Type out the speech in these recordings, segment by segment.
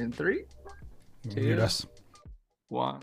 In 3, 2, Mute us. 1.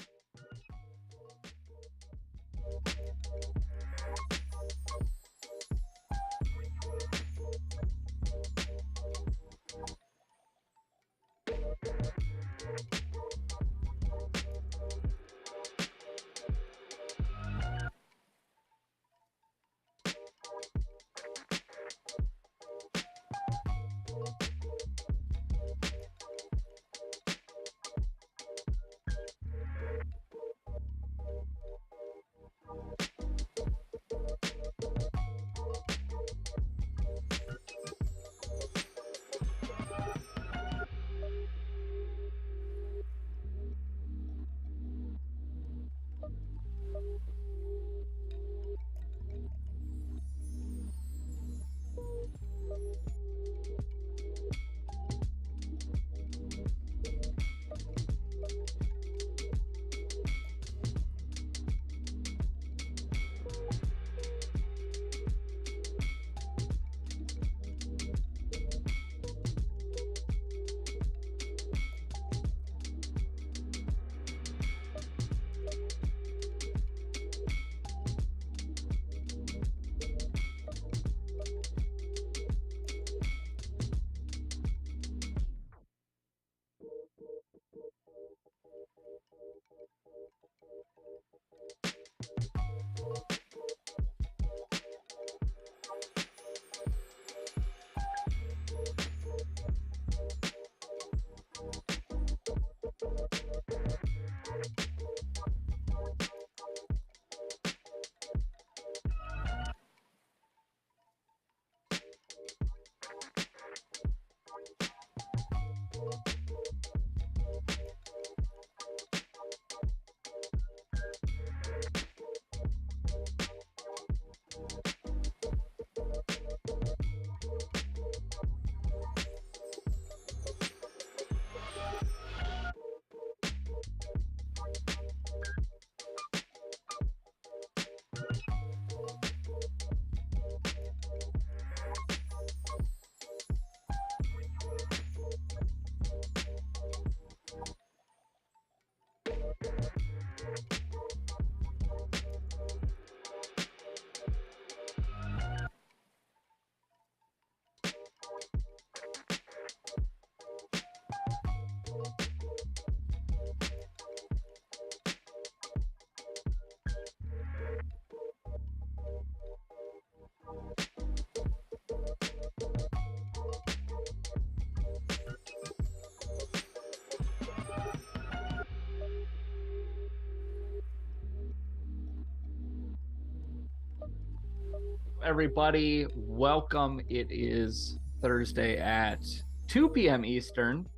Everybody, welcome. It is Thursday at 2 p.m. Eastern.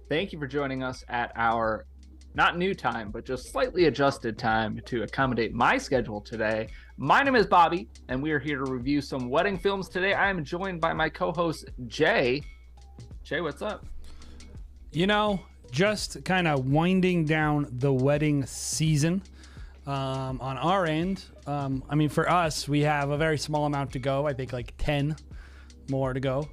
Thank you for joining us at our not new time, but just slightly adjusted time to accommodate my schedule today. My name is Bobby, and we are here to review some wedding films today. I am joined by my co-host, Jay. Jay, what's up? You know, just kind of winding down the wedding season. On our end, I mean, for us, we have a very small amount to go. I think like 10 more to go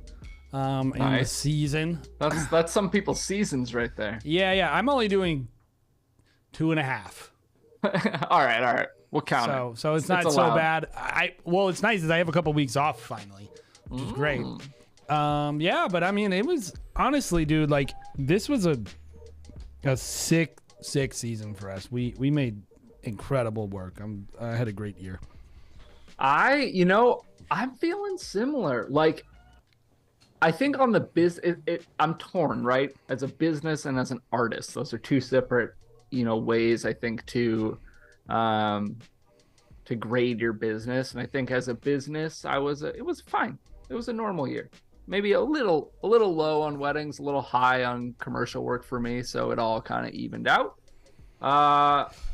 in the season. That's some people's seasons right there. Yeah. I'm only doing 2.5. All right. We'll count it. So it's not so bad. Well, it's nice that I have a couple weeks off finally, which is great. Yeah, but I mean, it was honestly, dude, like this was a sick season for us. We made incredible work. I had a great year. I'm feeling similar. Like, I think on the I'm torn, right? As a business and as an artist, those are two separate, ways I think to grade your business. And I think as a business, it was fine. It was a normal year. Maybe a little low on weddings, a little high on commercial work for me. So it all kind of evened out.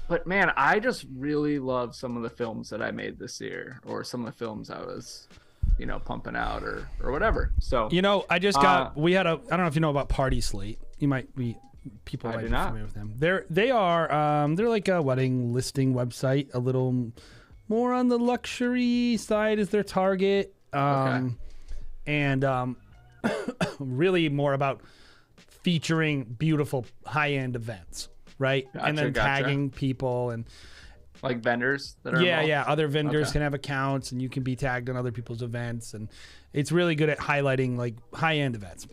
But man, I just really love some of the films that I made this year, or some of the films I was, pumping out or whatever. So, I just got, I don't know if you know about Party Slate. You might be, people might be familiar with them. They're like a wedding listing website, a little more on the luxury side is their target. And really more about featuring beautiful high-end events, right? And then tagging people and like vendors that are yeah, other vendors can have accounts and you can be tagged on other people's events, and it's really good at highlighting like high-end events.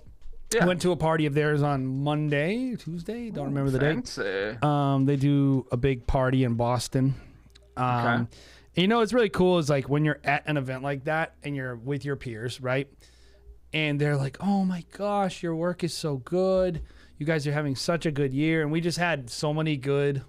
I went to a party of theirs on Monday, Tuesday, don't remember the date. They do a big party in Boston. And you know what's really cool is like when you're at an event like that and you're with your peers, right? And they're like, oh my gosh, your work is so good. You guys are having such a good year. And we just had so many good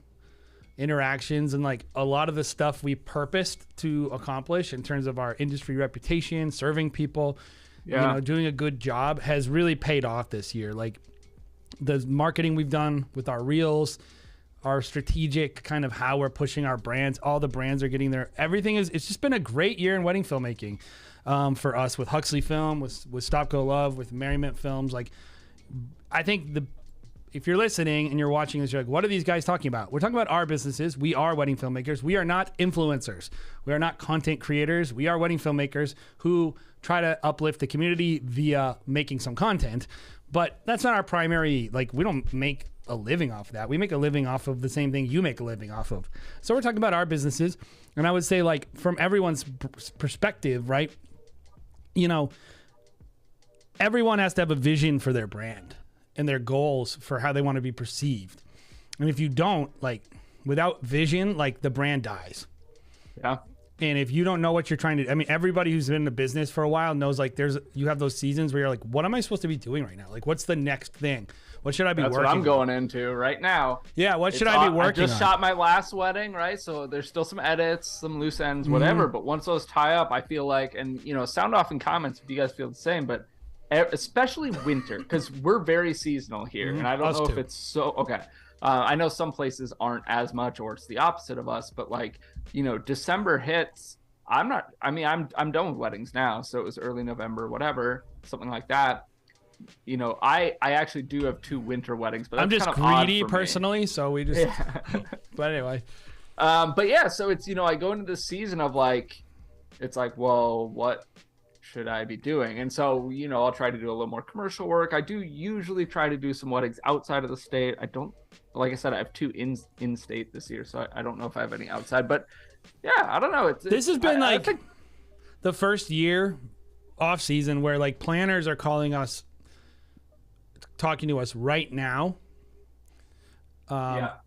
interactions, and like a lot of the stuff we purposed to accomplish in terms of our industry reputation, serving people, you know, doing a good job has really paid off this year. Like the marketing we've done with our reels, our strategic kind of how we're pushing our brands, all the brands are getting there. Everything it's just been a great year in wedding filmmaking for us, with Huxley Film, with Stop Go Love, with Merriment Films. Like, I think if you're listening and you're watching this, you're like, what are these guys talking about? We're talking about our businesses. We are wedding filmmakers. We are not influencers. We are not content creators. We are wedding filmmakers who try to uplift the community via making some content. But that's not our primary, like, we don't make a living off of that. We make a living off of the same thing you make a living off of. So we're talking about our businesses. And I would say, like, from everyone's perspective, right? You know, everyone has to have a vision for their brand and their goals for how they want to be perceived. And if you don't, like, without vision, like, the brand dies. Yeah. And if you don't know what you're trying to, I mean, everybody who's been in the business for a while knows, like, you have those seasons where you're like, what am I supposed to be doing right now? Like, what's the next thing? What should I be working on? That's what I'm going into right now. Yeah, what should I be working on? I just shot my last wedding, right? So there's still some edits, some loose ends, whatever. But once those tie up, I feel like, and, you know, sound off in comments if you guys feel the same, but especially winter, because we're very seasonal here. And I don't know if it's so, I know some places aren't as much, or it's the opposite of us, but, like, you know, December hits, I'm done with weddings now. So it was early November, whatever, something like that. You know, I actually do have 2 winter weddings, but that's I'm just kind of greedy personally, so we just but anyway. But yeah, so it's, you know, I go into this season of, like, it's like, well, what should I be doing? And so, you know, I'll try to do a little more commercial work. I do usually try to do some weddings outside of the state. I don't, like I said, I have 2 in state this year, so I don't know if I have any outside, but yeah, I don't know. This has been I think the first year off season where, like, planners are calling us, talking to us right now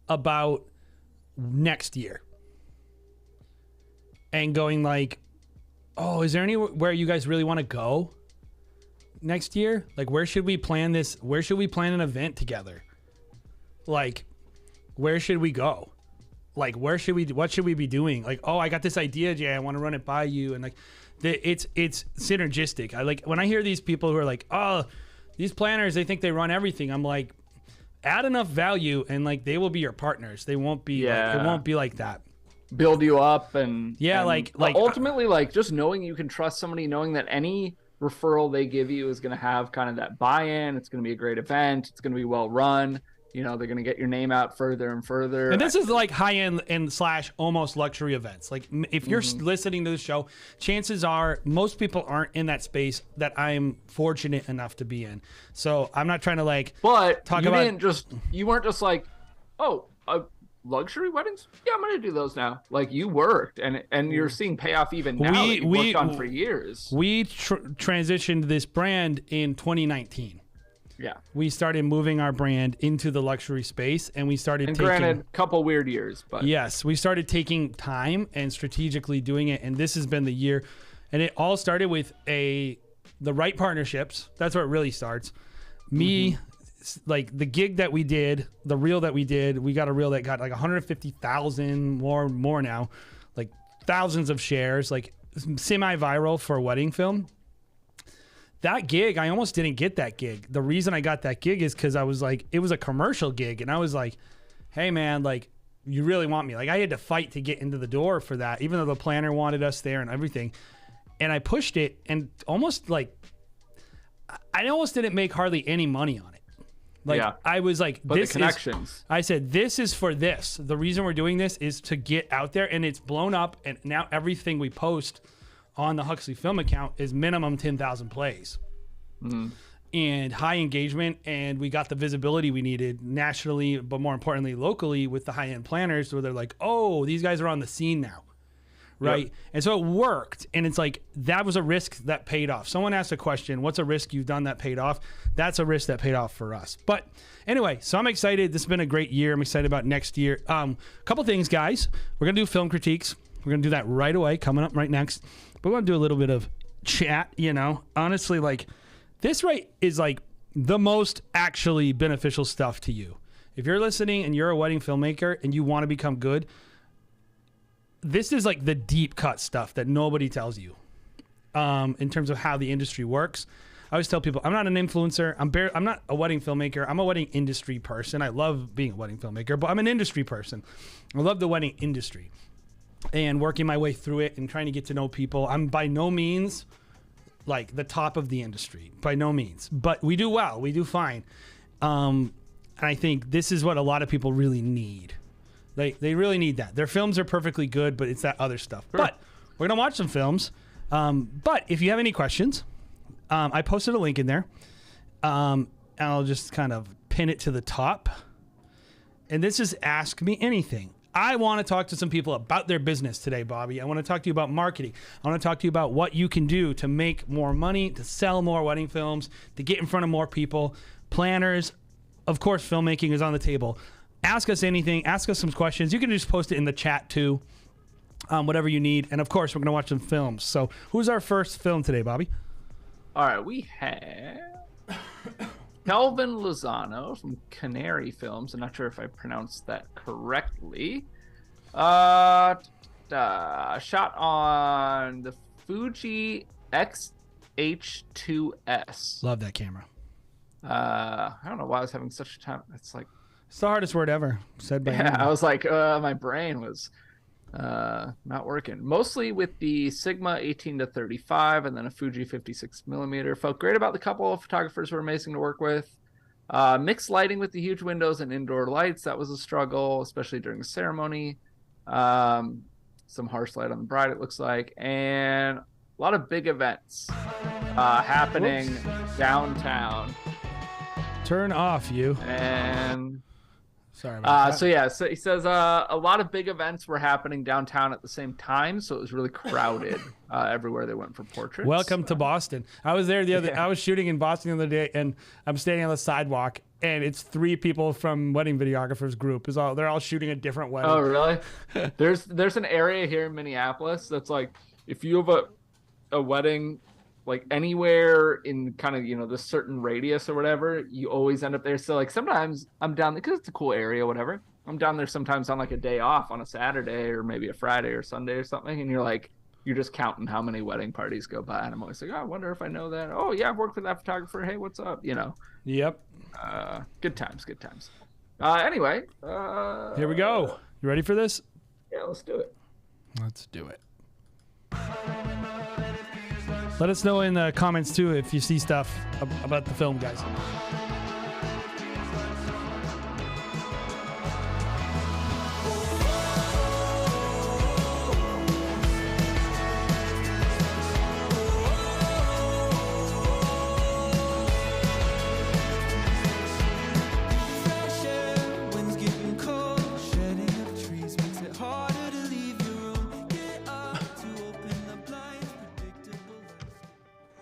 about next year and going like, oh, is there anywhere you guys really want to go next year? Like, where should we plan this? Where should we plan an event together? Like, where should we go? Like, what should we be doing? Like, oh, I got this idea, Jay, I want to run it by you. And, like, it's synergistic. I like when I hear these people who are like, oh, these planners, they think they run everything. I'm like, add enough value and, like, they will be your partners. They won't be like, it won't be like that. Build you up and like ultimately, like, just knowing you can trust somebody, knowing that any referral they give you is going to have kind of that buy-in. It's going to be a great event. It's going to be well run. You know, they're going to get your name out further and further. And this is like high-end and / almost luxury events. Like, if you're listening to the show, chances are most people aren't in that space that I'm fortunate enough to be in. So I'm not trying to, like, but you weren't just like, oh, luxury weddings? Yeah, I'm going to do those now. Like, you worked and you're seeing payoff even now that you've worked on for years. We transitioned this brand in 2019. Yeah, we started moving our brand into the luxury space, and we started granted, a couple weird years, but yes, we started taking time and strategically doing it, and this has been the year. And it all started with the right partnerships. That's where it really starts. Me, like, the gig that we did, the reel that we did, we got a reel that got like 150,000 more now, like thousands of shares, like semi-viral for a wedding film. That gig, I almost didn't get that gig. The reason I got that gig is because I was like, it was a commercial gig. And I was like, hey, man, like, you really want me? Like, I had to fight to get into the door for that, even though the planner wanted us there and everything. And I pushed it and almost, like, I almost didn't make hardly any money on it. Like, I was like, but the connections. I said, this is for this. The reason we're doing this is to get out there. And it's blown up. And now everything we post on the Huxley Film account is minimum 10,000 plays. and high engagement, and we got the visibility we needed nationally, but more importantly, locally with the high-end planners where they're like, oh, these guys are on the scene now. Right. Yep. And so it worked. And it's like, that was a risk that paid off. Someone asked a question, what's a risk you've done that paid off? That's a risk that paid off for us. But anyway, so I'm excited. This has been a great year. I'm excited about next year. Couple things, guys. We're going to do film critiques. We're going to do that right away, coming up right next. But we're going to do a little bit of chat, you know. Honestly, like, this right is like the most actually beneficial stuff to you. If you're listening and you're a wedding filmmaker and you want to become good, this is like the deep cut stuff that nobody tells you in terms of how the industry works. I always tell people, I'm not an influencer. I'm not a wedding filmmaker. I'm a wedding industry person. I love being a wedding filmmaker, but I'm an industry person. I love the wedding industry and working my way through it and trying to get to know people. I'm by no means like the top of the industry, by no means, but we do well. We do fine. And I think this is what a lot of people really need. They really need that. Their films are perfectly good, but it's that other stuff. Sure. But we're going to watch some films. But if you have any questions, I posted a link in there. And I'll just kind of pin it to the top. And this is Ask Me Anything. I want to talk to some people about their business today, Bobby. I want to talk to you about marketing. I want to talk to you about what you can do to make more money, to sell more wedding films, to get in front of more people, planners. Of course, filmmaking is on the table. Ask us anything. Ask us some questions. You can just post it in the chat too, whatever you need. And of course, we're going to watch some films. So who's our first film today, Bobby? All right, we have Kelvin Lozano from Canary Films. I'm not sure if I pronounced that correctly. Shot on the Fuji X-H2S. Love that camera. I don't know why I was having such a time. It's like, it's the hardest word ever said by anyone. I was like, my brain was not working. Mostly with the Sigma 18-35 and then a Fuji 56mm. Felt great about the couple of photographers who were amazing to work with. Mixed lighting with the huge windows and indoor lights. That was a struggle, especially during the ceremony. Some harsh light on the bride, it looks like. And a lot of big events happening downtown. Turn off, you. And... Sorry about that. So yeah, so he says a lot of big events were happening downtown at the same time, so it was really crowded everywhere they went for portraits. Welcome to Boston. I was there I was shooting in Boston the other day, and I'm standing on the sidewalk, and it's 3 people from Wedding Videographers Group. They're all shooting a different wedding. Oh, really? There's an area here in Minneapolis that's like, if you have a wedding like anywhere in kind of, you know, this certain radius or whatever, you always end up there. So like sometimes I'm down there because it's a cool area, whatever. I'm down there sometimes on like a day off on a Saturday or maybe a Friday or Sunday or something. And you're just counting how many wedding parties go by. And I'm always like, oh, I wonder if I know that. Oh yeah, I've worked with that photographer. Hey, what's up? You know? Yep. Good times. Anyway. Here we go. You ready for this? Yeah, let's do it. Let's do it. Let us know in the comments, too, if you see stuff about the film, guys.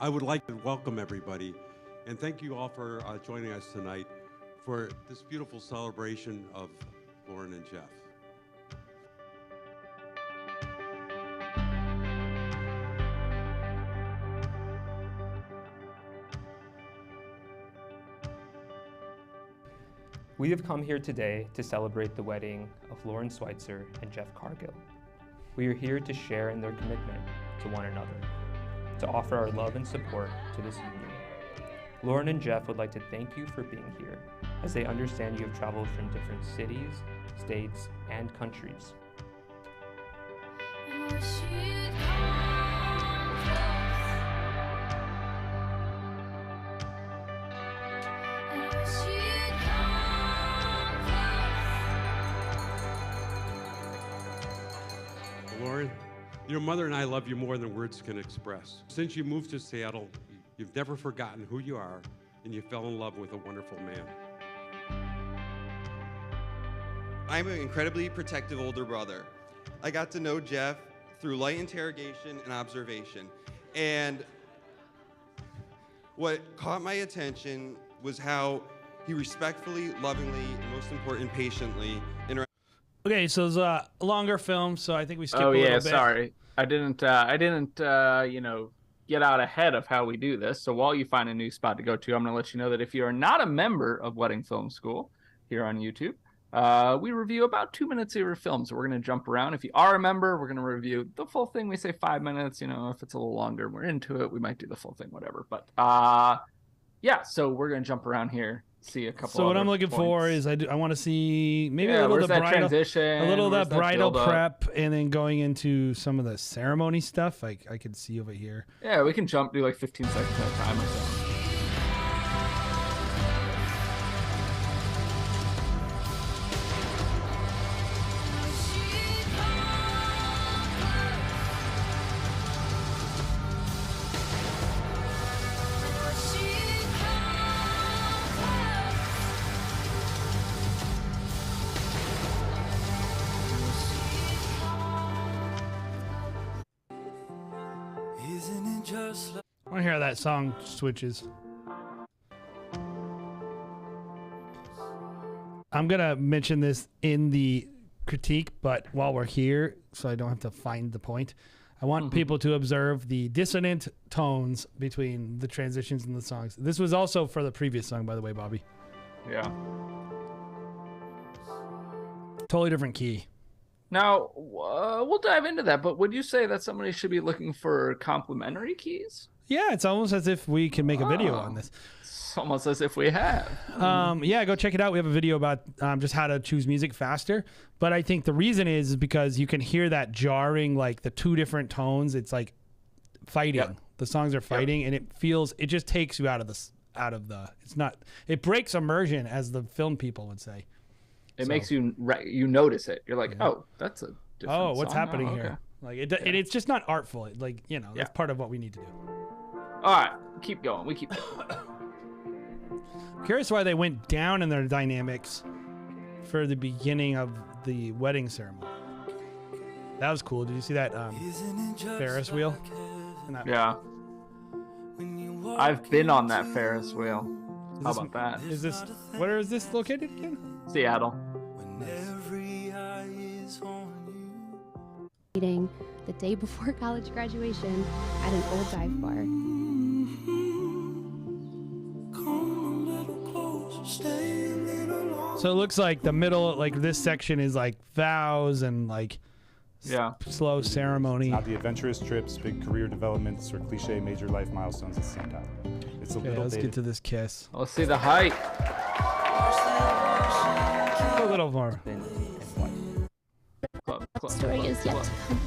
I would like to welcome everybody and thank you all for joining us tonight for this beautiful celebration of Lauren and Jeff. We have come here today to celebrate the wedding of Lauren Schweitzer and Jeff Cargill. We are here to share in their commitment to one another, to offer our love and support to this union. Lauren and Jeff would like to thank you for being here, as they understand you have traveled from different cities, states, and countries. Lauren, your mother and I love you more than words can express. Since you moved to Seattle, you've never forgotten who you are and you fell in love with a wonderful man. I'm an incredibly protective older brother. I got to know Jeff through light interrogation and observation. And what caught my attention was how he respectfully, lovingly, and most important, patiently interacted. Okay, so it's a longer film, so I think we skipped Oh a little yeah, bit. sorry. I didn't get out ahead of how we do this. So while you find a new spot to go to, I'm going to let you know that if you are not a member of Wedding Film School here on YouTube, we review about 2 minutes of your films. So we're going to jump around. If you are a member, we're going to review the full thing. We say 5 minutes. If it's a little longer, we're into it. We might do the full thing, whatever. But yeah, so we're going to jump around here. See a couple. So what I'm looking for is I want to see maybe a little of the bridal transition, a little of that bridal prep, and then going into some of the ceremony stuff. I could see over here. Yeah, we can do like 15 seconds at a time or so. I want to hear how that song switches. I'm going to mention this in the critique, but while we're here, so I don't have to find the point, I want people to observe the dissonant tones between the transitions in the songs. This was also for the previous song, by the way, Bobby. Yeah. Totally different key. Now, we'll dive into that, but would you say that somebody should be looking for complementary keys? Yeah, it's almost as if we can make a video on this. It's almost as if we have. Yeah, go check it out. We have a video about just how to choose music faster. But I think the reason is because you can hear that jarring, like the two different tones. It's like fighting. Yep. The songs are fighting, and it just takes you out of the. It's not. It breaks immersion, as the film people would say. It makes you notice it. You're like, oh, that's a different what's song. happening here? Like it's just not artful. That's part of what we need to do. All right, keep going. We keep going. Curious why they went down in their dynamics for the beginning of the wedding ceremony. That was cool. Did you see that Ferris wheel? Yeah. I've been on that Ferris wheel. How about that? Where is this located again? Seattle. Meeting the day before college graduation at an old dive bar. So it looks like the middle, like this section is like vows and like slow ceremony. Not the adventurous trips, big career developments, or cliche major life milestones at the same time. It's a little let's get to this kiss. Let's see the height. A little more. Story is yet to come.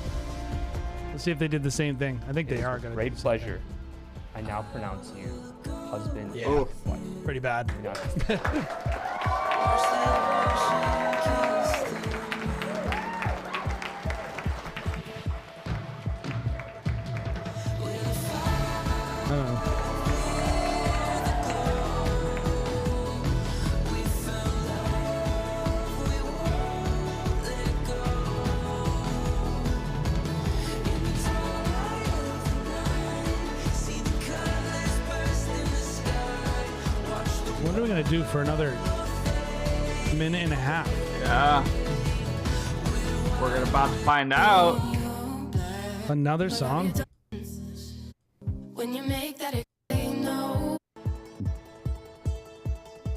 Let's see if they did the same thing. I think they are going to. Great pleasure. I now pronounce you husband and wife. Pretty bad. What are we going to do for another minute and a half? Yeah. We're about to find out. Another song? When you make that no.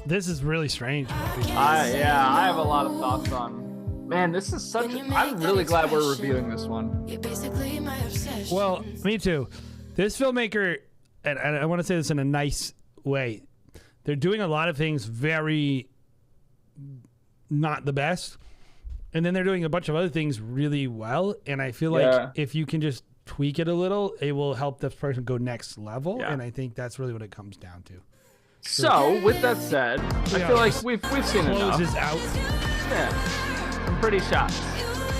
This is really strange. I have a lot of thoughts on. Man, this is such. I'm really glad we're reviewing this one. You're basically my obsession. Well, me too. This filmmaker, and I want to say this in a nice way, they're doing a lot of things very not the best, and then they're doing a bunch of other things really well. And I feel like if you can just tweak it a little, it will help this person go next level. Yeah. And I think that's really what it comes down to. So with that said, I feel like we've seen enough. Closes out. Yeah, some pretty shots.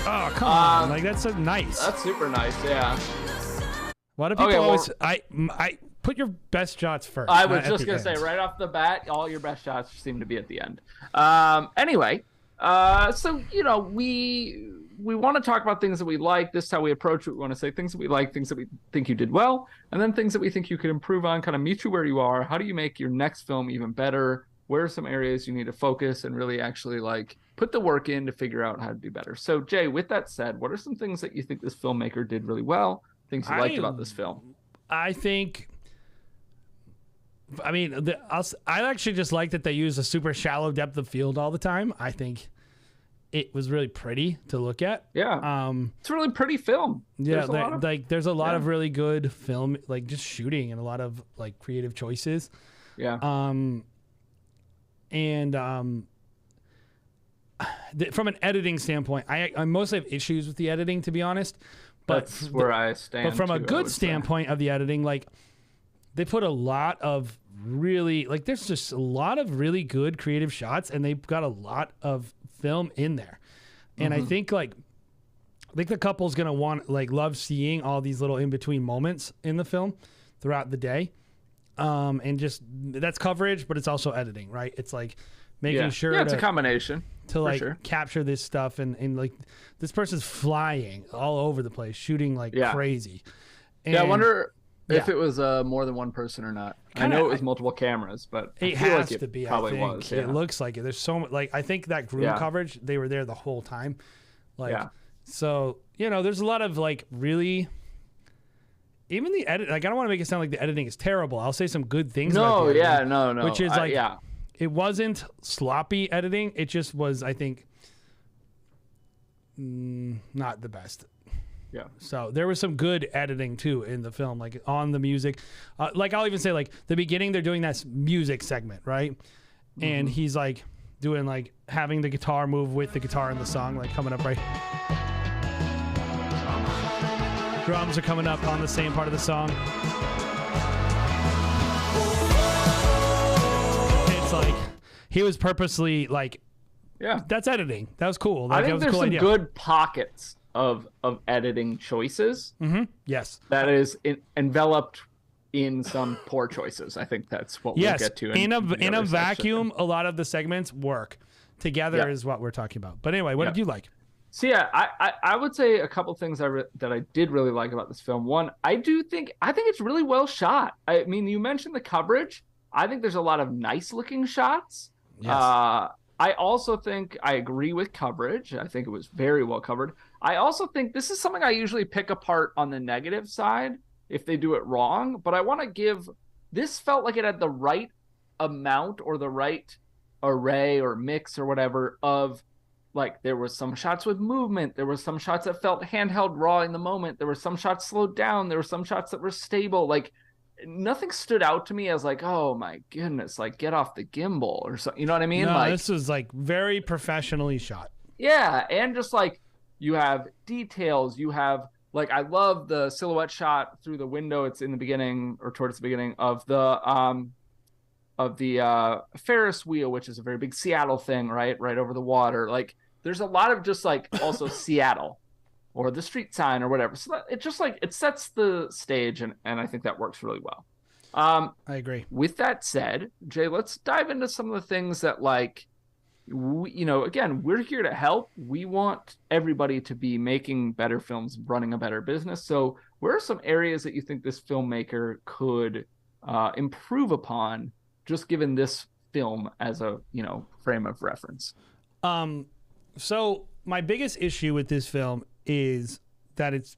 Oh come on! Like that's so nice. That's super nice. Yeah. A lot of people always put your best shots first. I not was at just the gonna say end. right off the bat, all your best shots seem to be at the end. Anyway, so we want to talk about things that we like. This is how we approach it. We want to say things that we like, things that we think you did well, and then things that we think you could improve on. Kind of meet you where you are. How do you make your next film even better? Where are some areas you need to focus and really actually like put the work in to figure out how to do better? So Jay, with that said, what are some things that you think this filmmaker did really well? Things you liked about this film? I mean, I actually just like that they use a super shallow depth of field all the time. I think it was really pretty to look at. Yeah. It's a really pretty film. Yeah, there's a lot of really good film, like just shooting and a lot of like creative choices. Yeah. From an editing standpoint, I mostly have issues with the editing, to be honest. But that's where I stand. But from a good standpoint of the editing, like they put a lot of really like there's just a lot of really good creative shots, and they've got a lot of film in there. And I think the couple's gonna love seeing all these little in between moments in the film throughout the day. And just that's coverage, but it's also editing, right? It's like making sure it's a combination to capture this stuff and like this person's flying all over the place, shooting like crazy. And I wonder if it was more than one person or not. I know it was multiple cameras, but it has to be. Probably I think. was. It looks like it. There's so much. Like I think that groom coverage, they were there the whole time. So there's a lot of like really. Even the edit, like I don't want to make it sound like the editing is terrible. I'll say some good things. No, about the editing, no. Which is it wasn't sloppy editing. It just was, I think, not the best. Yeah. So there was some good editing too in the film, like on the music. Like I'll even say, like the beginning, they're doing that music segment, right? And he's like doing like having the guitar move with the guitar in the song, like coming up right. Drums are coming up on the same part of the song. It's like he was purposely like, that's editing. That was cool. Like, I think that was there's a cool some idea. good pockets of editing choices. Yes. That is enveloped in some poor choices. I think that's what we'll get to. In a vacuum, a lot of the segments work together is what we're talking about. But anyway, what did you like? So I would say a couple things that I did really like about this film. One, I think it's really well shot. I mean, you mentioned the coverage. I think there's a lot of nice looking shots. Yes. I also think I agree with coverage. I think it was very well covered. I also think this is something I usually pick apart on the negative side if they do it wrong. But I want to give this felt like it had the right amount or the right array or mix or whatever of. Like there was some shots with movement. There were some shots that felt handheld raw in the moment. There were some shots slowed down. There were some shots that were stable. Like nothing stood out to me as like, oh my goodness, like get off the gimbal or something. You know what I mean? No, like this was like very professionally shot. Yeah. And just like you have details, you have like, I love the silhouette shot through the window. It's in the beginning or towards the beginning of the Ferris wheel, which is a very big Seattle thing, right over the water. Like there's a lot of just like also Seattle or the street sign or whatever. So it just like it sets the stage, and I think that works really well. I agree. With that said, Jay, let's dive into some of the things that like again, we're here to help. We want everybody to be making better films, running a better business. So where are some areas that you think this filmmaker could improve upon, just given this film as a frame of reference? So my biggest issue with this film is that it's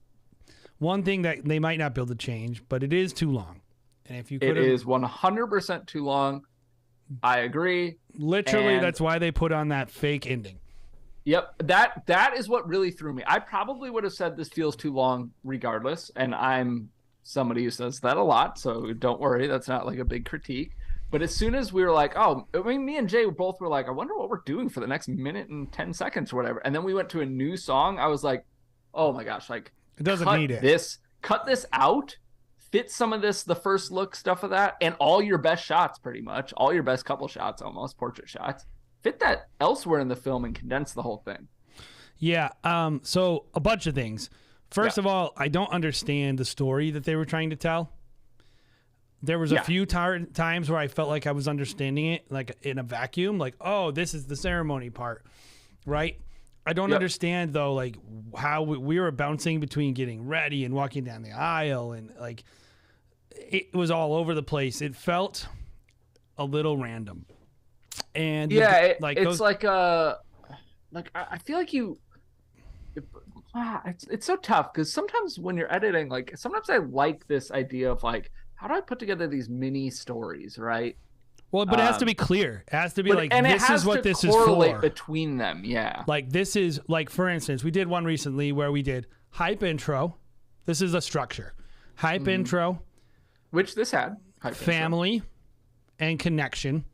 one thing that they might not be able to change, but it is too long. And if you could, it is 100% too long. I agree. Literally, that's why they put on that fake ending. Yep, that is what really threw me. I probably would have said this feels too long regardless, and I'm somebody who says that a lot, so don't worry, that's not like a big critique. But as soon as we were like, me and Jay both were like, I wonder what we're doing for the next minute and 10 seconds or whatever. And then we went to a new song. I was like, oh my gosh, like it doesn't need it. Cut this out, fit some of this, the first look stuff of that, and all your best shots, pretty much, all your best couple shots, almost portrait shots, fit that elsewhere in the film and condense the whole thing. Yeah. So a bunch of things. First of all, I don't understand the story that they were trying to tell. There was a few times where I felt like I was understanding it like in a vacuum, like, oh, this is the ceremony part, right? I don't understand though, like how we were bouncing between getting ready and walking down the aisle, and like it was all over the place. It felt a little random, and I feel like it's so tough because sometimes when you're editing, like sometimes I like this idea of like, how do I put together these mini stories, right? Well, but it has to be clear. It has to be like, this is what this is for. Between them, yeah. Like this is like, for instance, we did one recently where we did hype intro. This is a structure. Hype intro, which this had family and connection.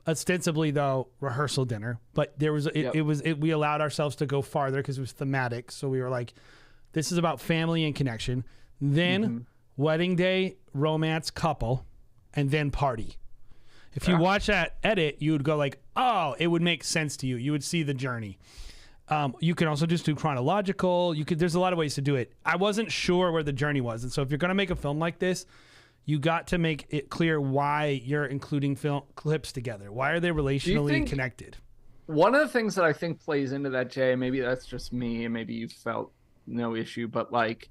Ostensibly though, rehearsal dinner, but there was we allowed ourselves to go farther because it was thematic. So we were like, this is about family and connection. Then wedding day, romance, couple, and then party. If you watch that edit, you would go like, oh, it would make sense to you. You would see the journey. You can also just do chronological. There's a lot of ways to do it. I wasn't sure where the journey was. And so if you're going to make a film like this, you got to make it clear why you're including film clips together. Why are they relationally connected? One of the things that I think plays into that, Jay, maybe that's just me and maybe you felt no issue, but like,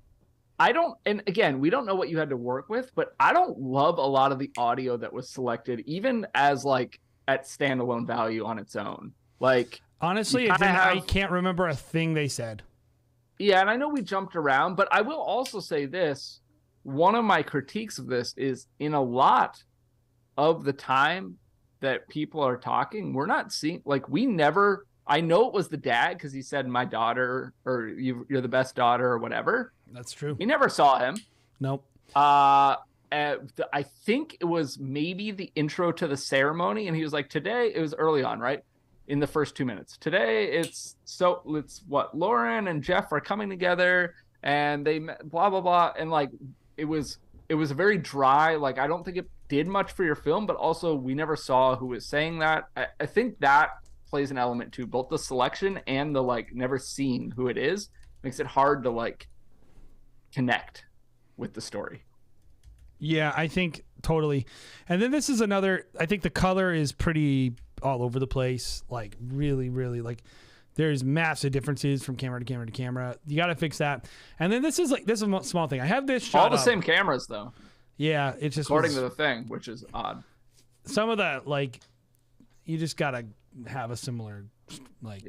and again, we don't know what you had to work with, but I don't love a lot of the audio that was selected, even as like at standalone value on its own. Like, honestly, I can't remember a thing they said. Yeah, and I know we jumped around, but I will also say this. One of my critiques of this is in a lot of the time that people are talking, we're not seeing, like, I know it was the dad because he said my daughter or you're the best daughter or whatever. That's true. We never saw him. Nope. I think it was maybe the intro to the ceremony, and he was like, today, it was early on, right? In the first 2 minutes. Today, it's what Lauren and Jeff are coming together, and they blah, blah, blah. And like, it was very dry. Like, I don't think it did much for your film, but also we never saw who was saying that. I think that plays an element too, both the selection and the like never seeing who it is makes it hard to like connect with the story. Yeah, I think totally. And then this is another, I think the color is pretty all over the place, like really, really, like there's massive differences from camera to camera to camera. You got to fix that. And then this is a small thing. I have this shot all the same cameras though. Yeah, it's just according to the thing, which is odd. Some of that, like, you just got to have a similar like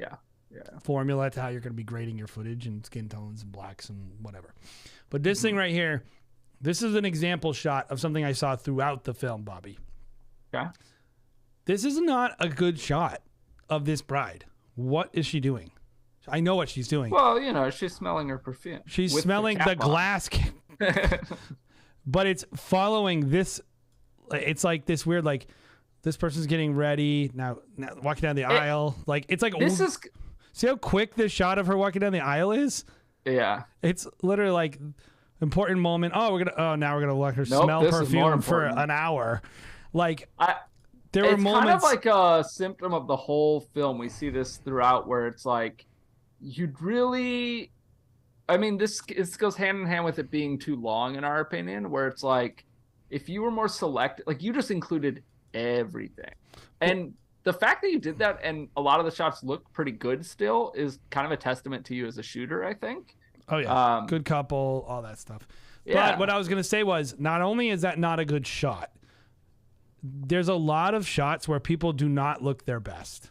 formula to how you're going to be grading your footage and skin tones and blacks and whatever. But this thing right here, this is an example shot of something I saw throughout the film, Bobby. Okay. This is not a good shot of this bride. What is she doing? I know what she's doing. Well, you know, she's smelling her perfume. She's smelling the glass. But it's following this. It's like this weird, like, this person's getting ready now walking down the aisle. Like, it's like, see how quick this shot of her walking down the aisle is? Yeah. It's literally like important moment. Now we're gonna let her smell perfume for an hour. Like, there were moments. It's kind of like a symptom of the whole film. We see this throughout where it's like, you'd really, I mean, this goes hand in hand with it being too long, in our opinion, where it's like, if you were more selective, like you just included everything. And the fact that you did that and a lot of the shots look pretty good still is kind of a testament to you as a shooter, I think. Oh, yeah. Good couple, all that stuff. Yeah. But what I was going to say was, not only is that not a good shot, there's a lot of shots where people do not look their best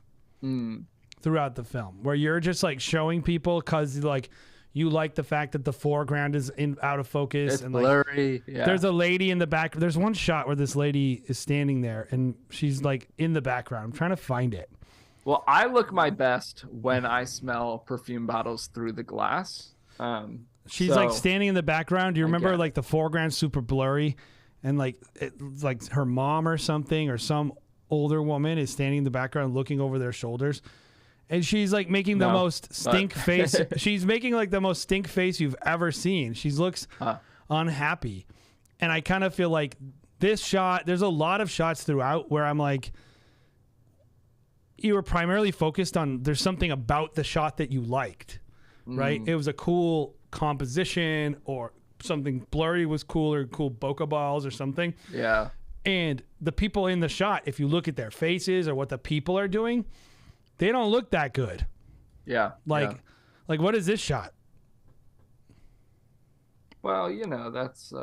throughout the film, where you're just like showing people because like you like the fact that the foreground is out of focus. It's and blurry. Like, there's a lady in the back. There's one shot where this lady is standing there and she's like in the background. I'm trying to find it. Well, I look my best when I smell perfume bottles through the glass. She's like standing in the background. Do you remember like the foreground super blurry? And like it's like her mom or something or some older woman is standing in the background looking over their shoulders. And she's like making the most stink face. She's making like the most stink face you've ever seen. She looks unhappy. And I kind of feel like this shot, there's a lot of shots throughout where I'm like, you were primarily focused on, there's something about the shot that you liked, right? It was a cool composition or something blurry was cool, or cool bokeh balls or something. Yeah. And the people in the shot, if you look at their faces or what the people are doing, they don't look that good. Yeah. Like, yeah. like what is this shot? Well, that's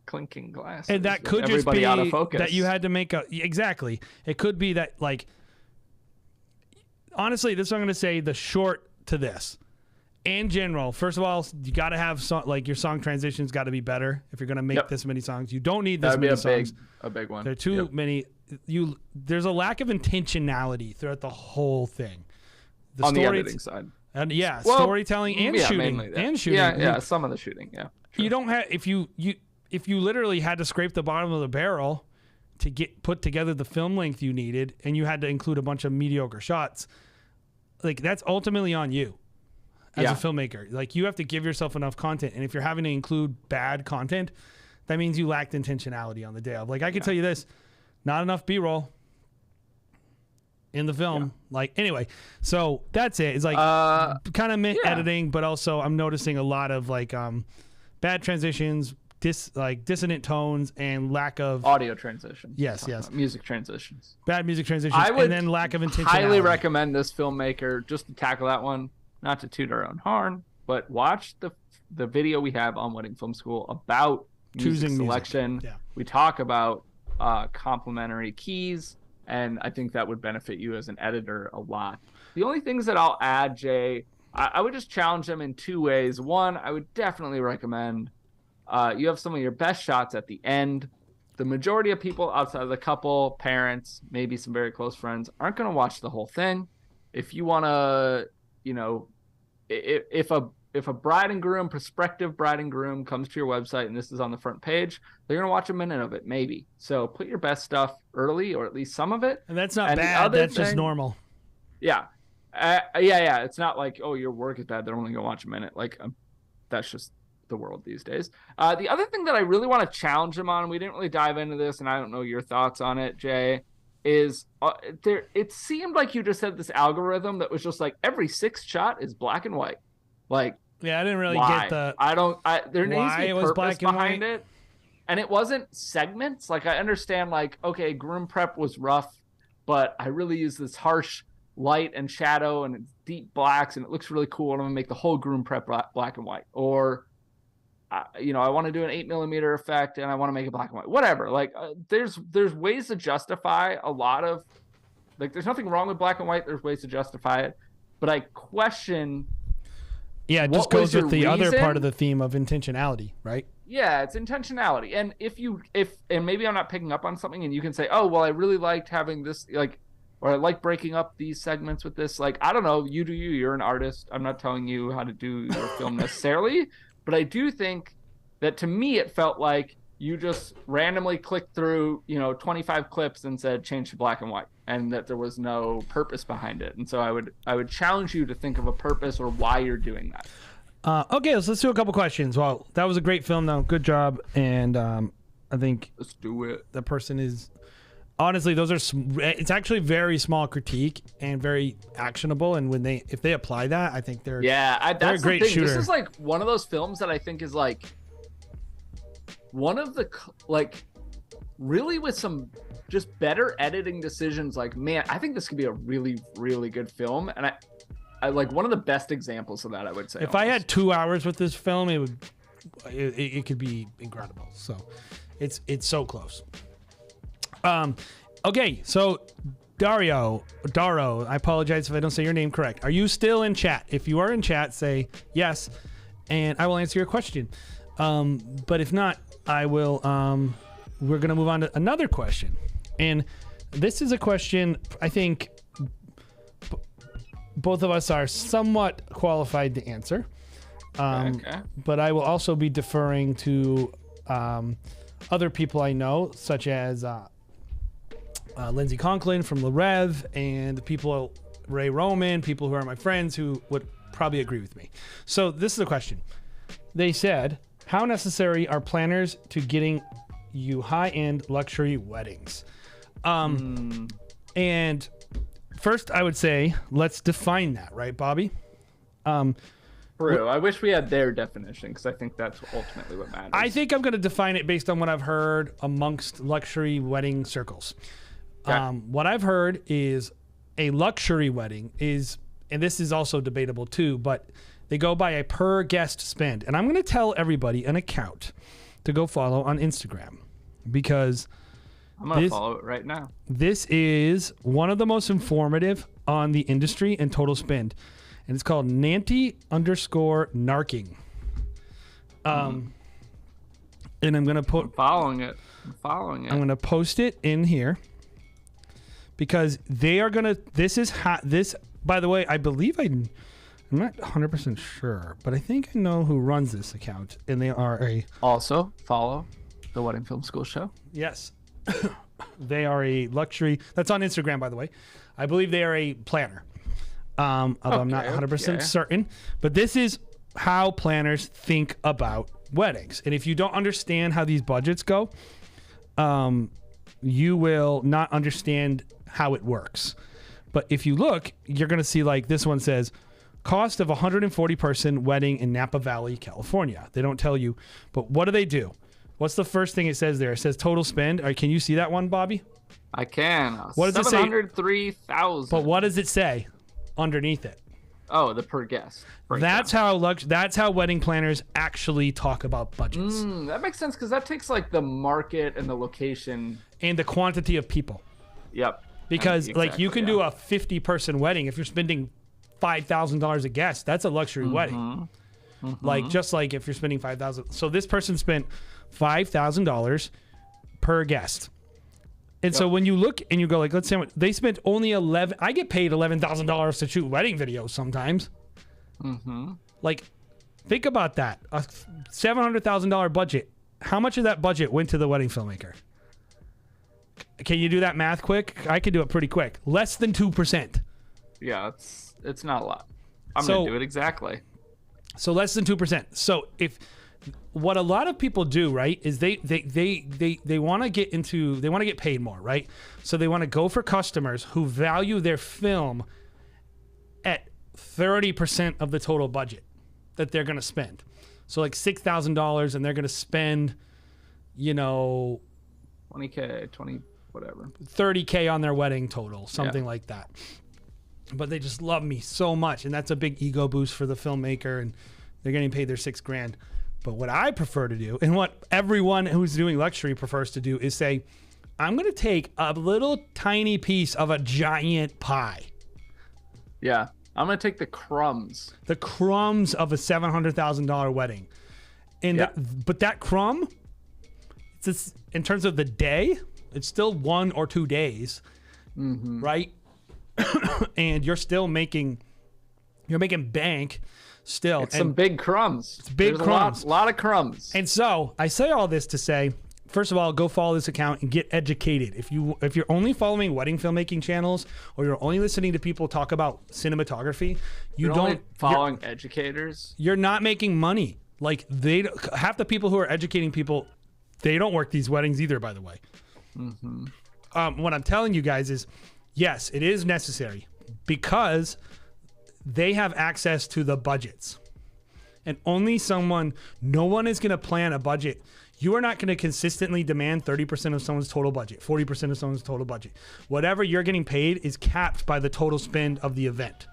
clinking glass. And that could just everybody be out of focus. that you had to make exactly. It could be that, like, honestly, this is what I'm going to say, the short to this. In general, first of all, you got to have your song transitions got to be better if you're going to make this many songs. You don't need this many songs. A big one. There are too many. There's a lack of intentionality throughout the whole thing. On the editing side. And storytelling and shooting Yeah, some of the shooting. Yeah. Sure. You don't have if you literally had to scrape the bottom of the barrel to put together the film length you needed, and you had to include a bunch of mediocre shots. Like, that's ultimately on you as a filmmaker. Like, you have to give yourself enough content, and if you're having to include bad content, that means you lacked intentionality on the day of. Like, I can tell you this, not enough B-roll in the film. Like, anyway, so that's it. It's like kind of editing, but also I'm noticing a lot of like bad transitions, dissonant tones, and lack of audio transitions. Yes. Music transitions. Bad music transitions, and then lack of intentionality. Highly recommend this filmmaker just to tackle that one. Not to toot our own horn, but watch the video we have on Wedding Film School about choosing selection. Yeah. We talk about complementary keys, and I think that would benefit you as an editor a lot. The only things that I'll add, Jay, I would just challenge them in two ways. One, I would definitely recommend you have some of your best shots at the end. The majority of people outside of the couple, parents, maybe some very close friends, aren't going to watch the whole thing. If you want to, if a bride and groom, prospective bride and groom comes to your website and this is on the front page, they're going to watch a minute of it, maybe. So put your best stuff early, or at least some of it. And that's not bad. That's just normal. Yeah. Yeah. It's not like, oh, your work is bad, they're only going to watch a minute. Like, that's just the world these days. The other thing that I really want to challenge them on, we didn't really dive into this, and I don't know your thoughts on it, Jay, is it seemed like you just had this algorithm that was just like every sixth shot is black and white. Like, yeah, I didn't really get the there needs to be purpose behind it. And it wasn't segments. Like, I understand, like, okay, groom prep was rough, but I really use this harsh light and shadow and deep blacks, and it looks really cool, and I'm gonna make the whole groom prep black and white. Or I want to do an 8mm effect and I want to make it black and white, whatever. Like, there's ways to justify a lot of, like, there's nothing wrong with black and white. There's ways to justify it, but I question. Yeah, it just goes with the other part of the theme of intentionality, right? Yeah, it's intentionality. And and maybe I'm not picking up on something, and you can say, oh, well, I really liked having this, like, or I like breaking up these segments with this. Like, I don't know, you do you, you're an artist. I'm not telling you how to do your film necessarily. But I do think that, to me, it felt like you just randomly clicked through, 25 clips and said change to black and white, and that there was no purpose behind it. And so I would challenge you to think of a purpose or why you're doing that. Okay, let's do a couple questions. Well, that was a great film, though. Good job. And I think let's do it. The person is honestly, it's actually very small critique and very actionable. And if they apply that, I think they're a great shooter. This is like one of those films that I think is like one of the, like, really with some just better editing decisions. Like, man, I think this could be a really, really good film. And I like one of the best examples of that, I would say. If I had 2 hours with this film, it could be incredible. So it's so close. Okay, so Daro, I apologize if I don't say your name correct. Are you still in chat? If you are in chat, say yes, and I will answer your question. But if not, I will. We're gonna move on to another question, and this is a question I think both of us are somewhat qualified to answer. Okay. But I will also be deferring to other people I know, such as Lindsay Conklin from Le Rev, and people, Ray Roman, people who are my friends who would probably agree with me. So this is a question. They said, how necessary are planners to getting you high-end luxury weddings? And first I would say, let's define that, right, Bobby? True. I wish we had their definition because I think that's ultimately what matters. I think I'm going to define it based on what I've heard amongst luxury wedding circles. Okay. What I've heard is a luxury wedding is, and this is also debatable too, but they go by a per guest spend. And I'm going to tell everybody an account to go follow on Instagram because I'm going to follow it right now. this is one of the most informative on the industry and total spend. And it's called Nanty_narking. And I'm going to put Following it. I'm following it. I'm going to post it in here because they are going to, this, by the way, I believe I'm not 100% sure, but I think I know who runs this account, and they are Also, follow the Wedding Film School show. yes, they are a luxury, that's on Instagram, by the way. I believe they are a planner. Although I'm not 100% certain, but this is how planners think about weddings. And if you don't understand how these budgets go, you will not understand how it works. But if you look, you're going to see like this one says cost of 140 person wedding in Napa Valley, California. They don't tell you, but what do? What's the first thing it says there? It says total spend. All right, can you see that one, Bobby? I can. What does it say? 703,000. But what does it say underneath it? Oh, the per guest. That's how wedding planners actually talk about budgets. That makes sense because that takes like the market and the location And the quantity of people. Yep. Because like you can do yeah. a 50 person wedding if you're spending $5,000 a guest, that's a luxury wedding. Like just like if you're spending $5,000. So this person spent $5,000 per guest. And so when you look and you go like, let's say they spent only I get paid $11,000 to shoot wedding videos sometimes. Like think about that. A $700,000 budget. How much of that budget went to the wedding filmmaker? Can you do that math quick? I can do it pretty quick. Less than 2%. Yeah, it's not a lot. I'm gonna do it exactly. So less than 2%. So if what a lot of people do, right, is they want to get paid more, right? So they want to go for customers who value their film at 30% of the total budget that they're going to spend. So like $6,000 and they're going to spend, 20K, 20 whatever. 30K on their wedding total, something like that. But they just love me so much, and that's a big ego boost for the filmmaker, and they're getting paid their $6,000. But what I prefer to do, and what everyone who's doing luxury prefers to do, is say, I'm going to take a little tiny piece of a giant pie. Yeah, I'm going to take the crumbs. The crumbs of a $700,000 wedding. And but that crumb, it's just, in terms of the day, it's still 1 or 2 days, right? And you're still making bank still. It's some big crumbs. It's big crumbs. A lot of crumbs. And so I say all this to say, first of all, go follow this account and get educated. If you're only following wedding filmmaking channels or you're only listening to people talk about cinematography, only following educators. You're not making money. Like half the people who are educating people, they don't work these weddings either, by the way. What I'm telling you guys is, yes, it is necessary because they have access to the budgets. And no one is going to plan a budget. You are not going to consistently demand 30% of someone's total budget, 40% of someone's total budget. Whatever you're getting paid is capped by the total spend of the event.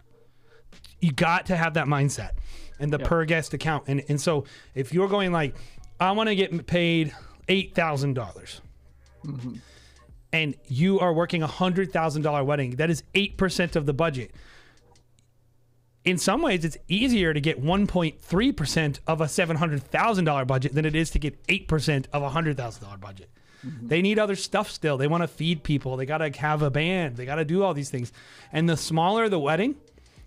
You got to have that mindset and the per guest account. And so if you're going like, I want to get paid $8,000 and you are working $100,000 wedding, that is 8% of the budget. In some ways, it's easier to get 1.3% of a $700,000 budget than it is to get 8% of a $100,000 budget. They need other stuff still. They want to feed people. They got to have a band. They got to do all these things. And the smaller the wedding,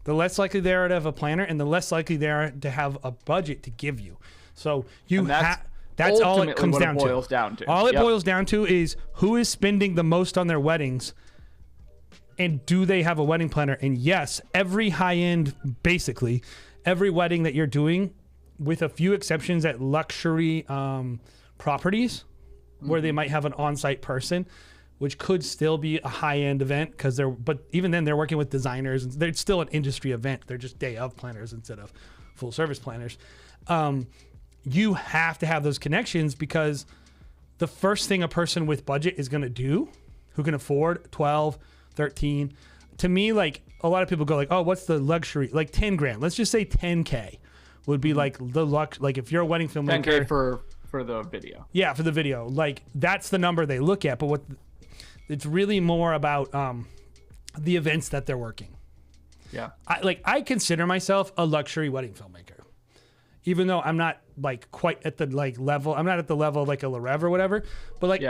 the less likely they are to have a planner and the less likely they are to have a budget to give you. So that's all it comes down to. All it boils down to is who is spending the most on their weddings. And do they have a wedding planner? And yes, every high-end, basically, every wedding that you're doing, with a few exceptions at luxury properties, where they might have an on-site person, which could still be a high-end event, but even then they're working with designers, and it's still an industry event. They're just day of planners instead of full service planners. You have to have those connections, because the first thing a person with budget is going to do, who can afford 12, 13, to me, like a lot of people go like, oh, what's the luxury? Like 10 grand. Let's just say 10K would be like the like if you're a wedding filmmaker. 10K for the video. Yeah, for the video. Like that's the number they look at. But what it's really more about the events that they're working. Yeah. I consider myself a luxury wedding filmmaker, even though I'm not like quite at the like level. I'm not at the level of like a Larev or whatever. But like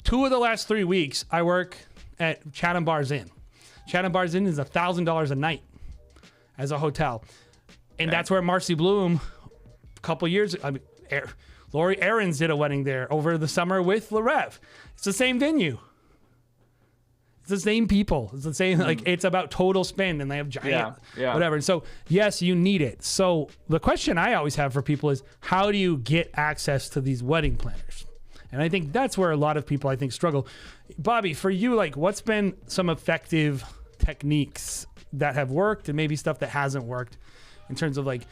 2 of the last 3 weeks, I work at Chatham Bars Inn. Chatham Bars Inn is $1,000 a night as a hotel, and that's where Marcy Bloom, a couple years. I mean, Lori Aarons did a wedding there over the summer with Larev. It's the same venue. It's the same people. It's the same, like, it's about total spend, and they have giant, whatever. And so, yes, you need it. So the question I always have for people is, how do you get access to these wedding planners? And I think that's where a lot of people, I think, struggle. Bobby, for you, like, what's been some effective techniques that have worked, and maybe stuff that hasn't worked in terms of, like,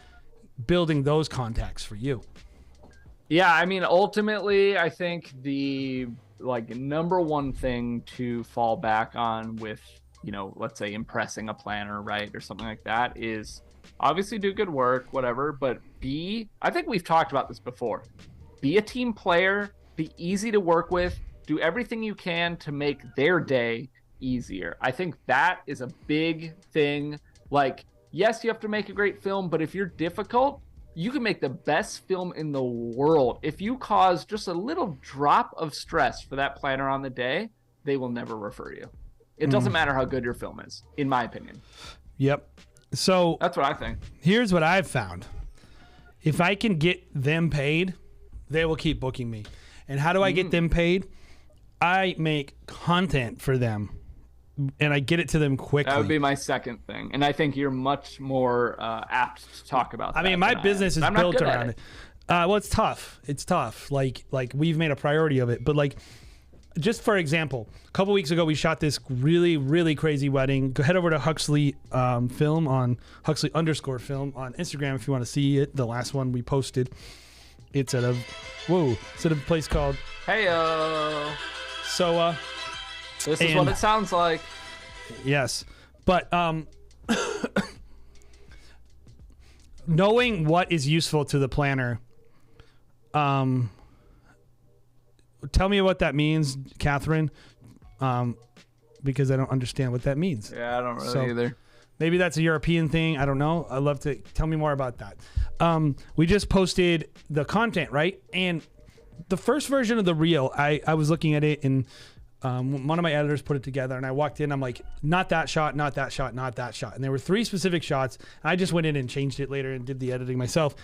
building those contacts for you? Yeah, I mean, ultimately, I think the like number one thing to fall back on with, you know, let's say impressing a planner, right, or something like that, is obviously do good work, whatever, but I think we've talked about this before, be a team player, be easy to work with, do everything you can to make their day easier. I think that is a big thing. Like, yes, you have to make a great film, but if you're difficult, you can make the best film in the world. If you cause just a little drop of stress for that planner on the day, they will never refer you. It doesn't matter how good your film is, in my opinion. Yep. So that's what I think. Here's what I've found. If I can get them paid, they will keep booking me. And how do I get them paid? I make content for them, and I get it to them quickly. That would be my second thing. And I think you're much more apt to talk about that. I mean, my business is built around it. Well, it's tough. It's tough. Like we've made a priority of it. But like, just for example, a couple weeks ago, we shot this really, really crazy wedding. Go head over to Huxley Film on Huxley_film on Instagram if you want to see it. The last one we posted. It's at a place called Heyo. So this is what it sounds like. Yes. But knowing what is useful to the planner, tell me what that means, Catherine, because I don't understand what that means. Yeah, I don't really either. Maybe that's a European thing. I don't know. I'd love to tell me more about that. We just posted the content, right? And the first version of the reel, I was looking at it, and one of my editors put it together, and I walked in. I'm like, not that shot, not that shot, not that shot. And there were 3 specific shots. I just went in and changed it later and did the editing myself.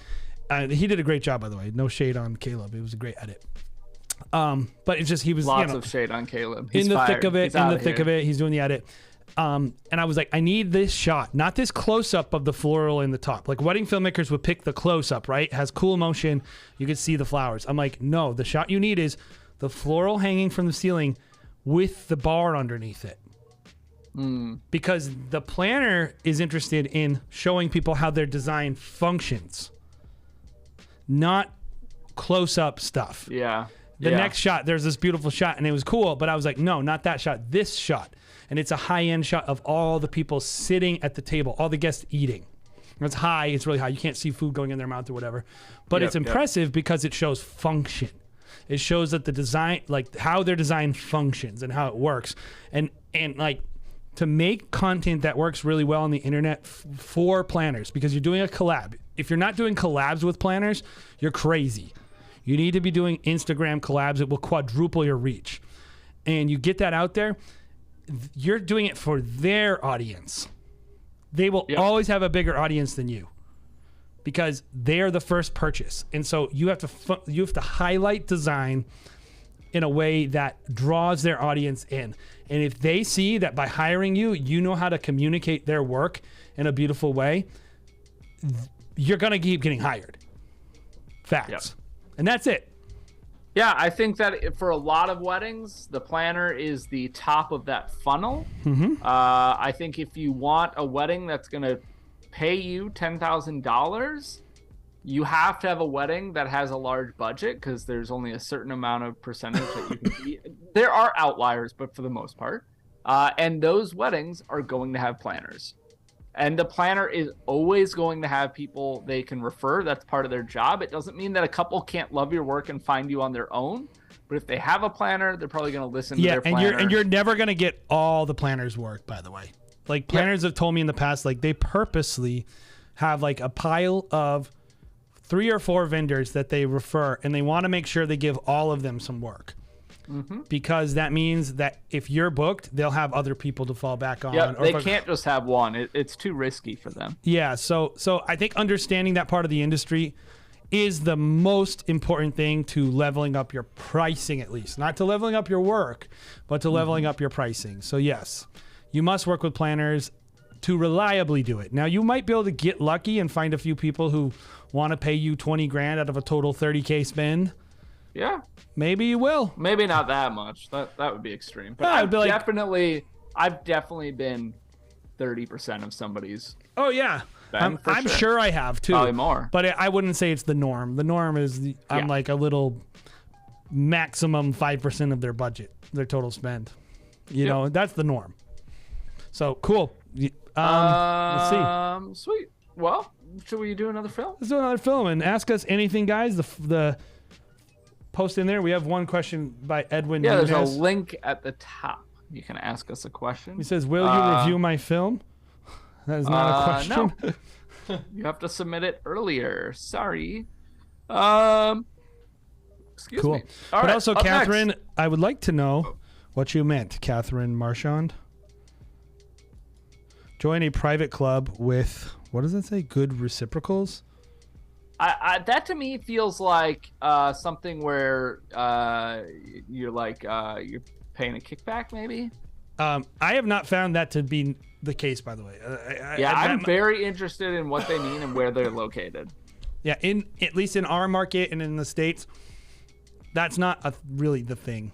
He did a great job, by the way. No shade on Caleb. It was a great edit. But it's just he was lots of shade on Caleb. He's in the fired. thick of it. He's in the thick of it, he's doing the edit. And I was like, I need this shot, not this close-up of the floral in the top. Like wedding filmmakers would pick the close-up, right? It has cool motion. You can see the flowers. I'm like, no, the shot you need is the floral hanging from the ceiling with the bar underneath it. Because the planner is interested in showing people how their design functions, not close-up stuff. Yeah. The next shot, there's this beautiful shot, and it was cool, but I was like, no, not that shot, this shot. And it's a high-end shot of all the people sitting at the table, all the guests eating. And it's high, it's really high. You can't see food going in their mouth or whatever. But it's impressive because it shows function. It shows that the design, like how their design functions and how it works. And like to make content that works really well on the internet for planners, because you're doing a collab. If you're not doing collabs with planners, you're crazy. You need to be doing Instagram collabs. It will quadruple your reach. And you get that out there, you're doing it for their audience. They will always have a bigger audience than you because they're the first purchase. And so you have to highlight design in a way that draws their audience in. And if they see that by hiring you, you know how to communicate their work in a beautiful way, you're going to keep getting hired. Facts. And that's it. Yeah, I think that for a lot of weddings, the planner is the top of that funnel. I think if you want a wedding that's going to pay you $10,000, you have to have a wedding that has a large budget because there's only a certain amount of percentage that you can be. There are outliers, but for the most part. And those weddings are going to have planners. And the planner is always going to have people they can refer. That's part of their job. It doesn't mean that a couple can't love your work and find you on their own. But if they have a planner, they're probably going to listen to their planner. And you're never going to get all the planners' work, by the way. Like, planners have told me in the past, like, they purposely have, like, a pile of 3 or 4 vendors that they refer, and they want to make sure they give all of them some work. Mm-hmm. Because that means that if you're booked, they'll have other people to fall back on. Yeah, they can't just have one. It's too risky for them. Yeah, so I think understanding that part of the industry is the most important thing to leveling up your pricing, at least. Not to leveling up your work, but to leveling up your pricing. So yes, you must work with planners to reliably do it. Now, you might be able to get lucky and find a few people who want to pay you 20 grand out of a total 30K spend. Yeah. Maybe you will. Maybe not that much. That would be extreme. But Yeah, I've definitely been 30% of somebody's. Oh yeah. I'm sure I have too. Probably more. But I wouldn't say it's the norm. The norm is I'm like a little maximum 5% of their budget, their total spend. You know, that's the norm. So cool. Let's see. Sweet. Well, should we do another film? Let's do another film and ask us anything, guys. The post in there. We have one question by Edwin. Yeah, Nunes. there's a link at the top. You can ask us a question. He says, "Will you review my film?" That is not a question. No. You have to submit it earlier. Sorry. Excuse cool. me. All but right, also, up Catherine, next. I would like to know what you meant, Catherine Marchand. Join a private club with, what does that say? Good reciprocals? That to me feels like something where you're paying a kickback, maybe. I have not found that to be the case, by the way. I'm very interested in what they mean and where they're located. Yeah, at least in our market and in the States, that's not really the thing.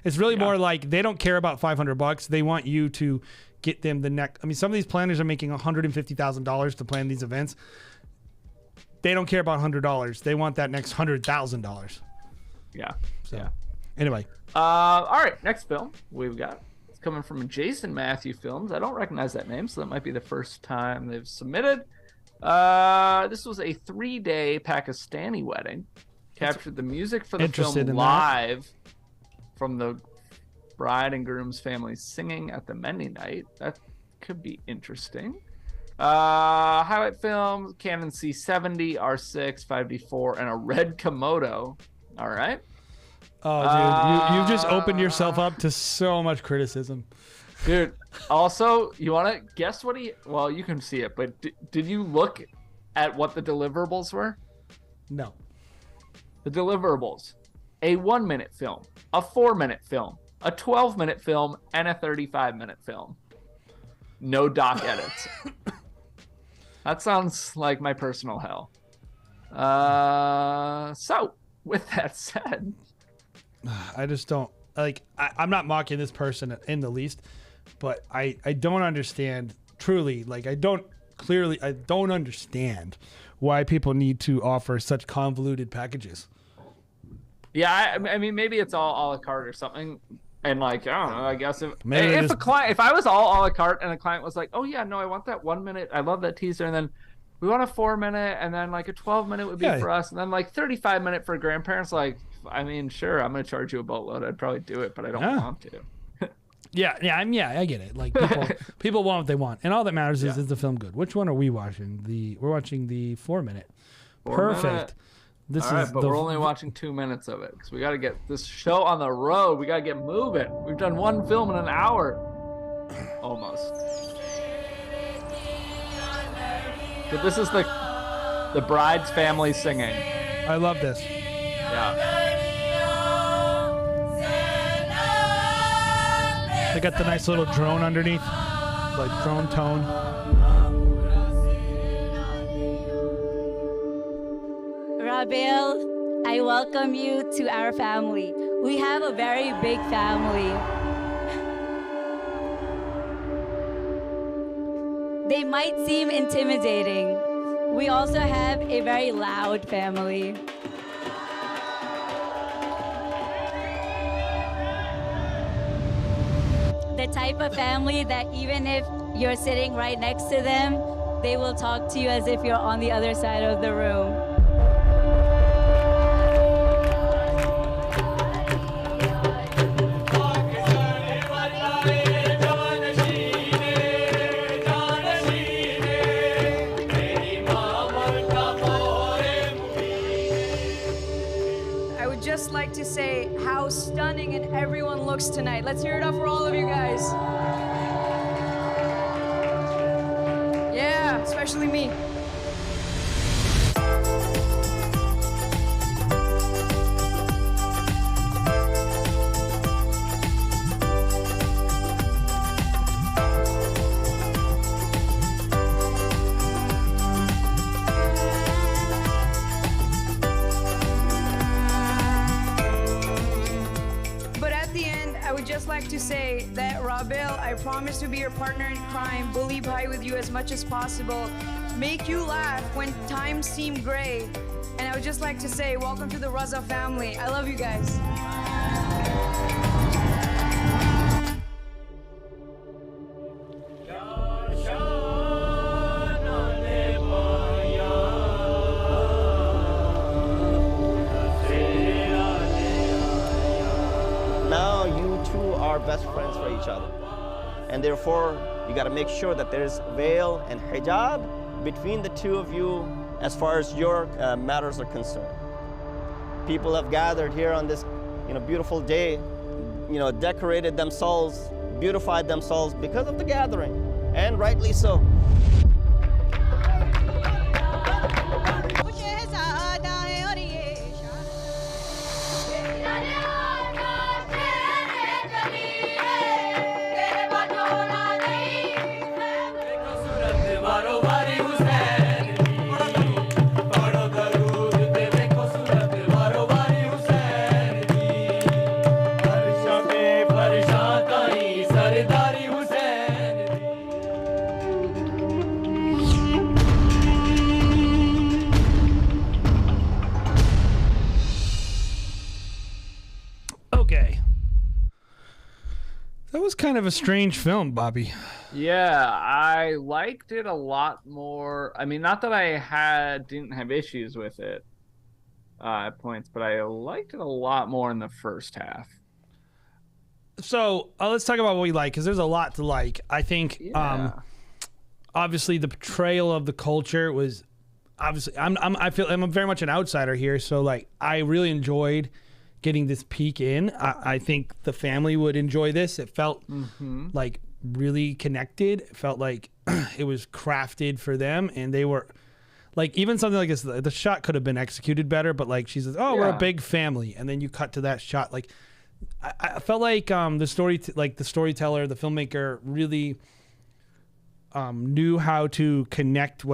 It's really more like they don't care about $500. They want you to get them the next. I mean, some of these planners are making $150,000 to plan these events. They don't care about $100. They want that next $100,000. Yeah. So, yeah. Anyway. All right. Next film we've got. It's coming from Jason Matthew Films. I don't recognize that name, so that might be the first time they've submitted. This was a 3-day Pakistani wedding. Captured the music for the film live from the bride and groom's family singing at the Mendy night. That could be interesting. Highlight film, Canon C70, R6, 5D4, and a red Komodo. All right. Oh, dude, you've just opened yourself up to so much criticism. Dude, also, you want to guess what well, you can see it, but did you look at what the deliverables were? No. The deliverables: a 1-minute film, a 4-minute film, a 12-minute film, and a 35-minute film. No doc edits. That sounds like my personal hell. So, with that said, I just don't like. I'm not mocking this person in the least, but I don't understand truly. Like, I don't understand why people need to offer such convoluted packages. Yeah, I mean, maybe it's all a la carte or something. And like, I don't know, I guess if I was all a la carte and a client was like, oh yeah, no, I want that 1 minute. I love that teaser. And then we want a 4-minute, and then like a 12-minute would be for us. And then like 35-minute for grandparents. Like, I mean, sure, I'm going to charge you a boatload. I'd probably do it, but I don't want to. I get it. Like, people want what they want. And all that matters is the film good? Which one are we watching? We're watching the 4-minute. Perfect. But we're only watching 2 minutes of it because we got to get this show on the road. We got to get moving. We've done one film in an hour, almost. But this is the bride's family singing. I love this. Yeah. They got the nice little drone underneath, like drone tone. Rabil, I welcome you to our family. We have a very big family. they might seem intimidating. We also have a very loud family. The type of family that even if you're sitting right next to them, they will talk to you as if you're on the other side of the room. I would just like to say how stunning and everyone looks tonight. Let's hear it up for all of you guys. Yeah, especially me. But at the end, I would just like to say that Rabel, I promise to be your partner in crime, bully pie with you as much as possible, make you laugh when times seem gray. And I would just like to say, welcome to the Raza family. I love you guys. Now you two are best friends for each other. And therefore, you got to make sure that there's veil and hijab between the two of you as far as your matters are concerned. People have gathered here on this beautiful day, decorated themselves, beautified themselves because of the gathering, and rightly so. Okay. That was kind of a strange film, Bobby. Yeah, I liked it a lot more. I mean, not that I didn't have issues with it at points, but I liked it a lot more in the first half. So let's talk about what we like, because there's a lot to like. I think, obviously, the portrayal of the culture was obviously. I feel I'm very much an outsider here, so like I really enjoyed getting this peek in. I think the family would enjoy this. It felt like really connected. It felt like it was crafted for them, and they were like, even something like this, the shot could have been executed better, but like she says, oh, we're a big family, and then you cut to that shot. Like I felt like the storyteller, the filmmaker, really knew how to connect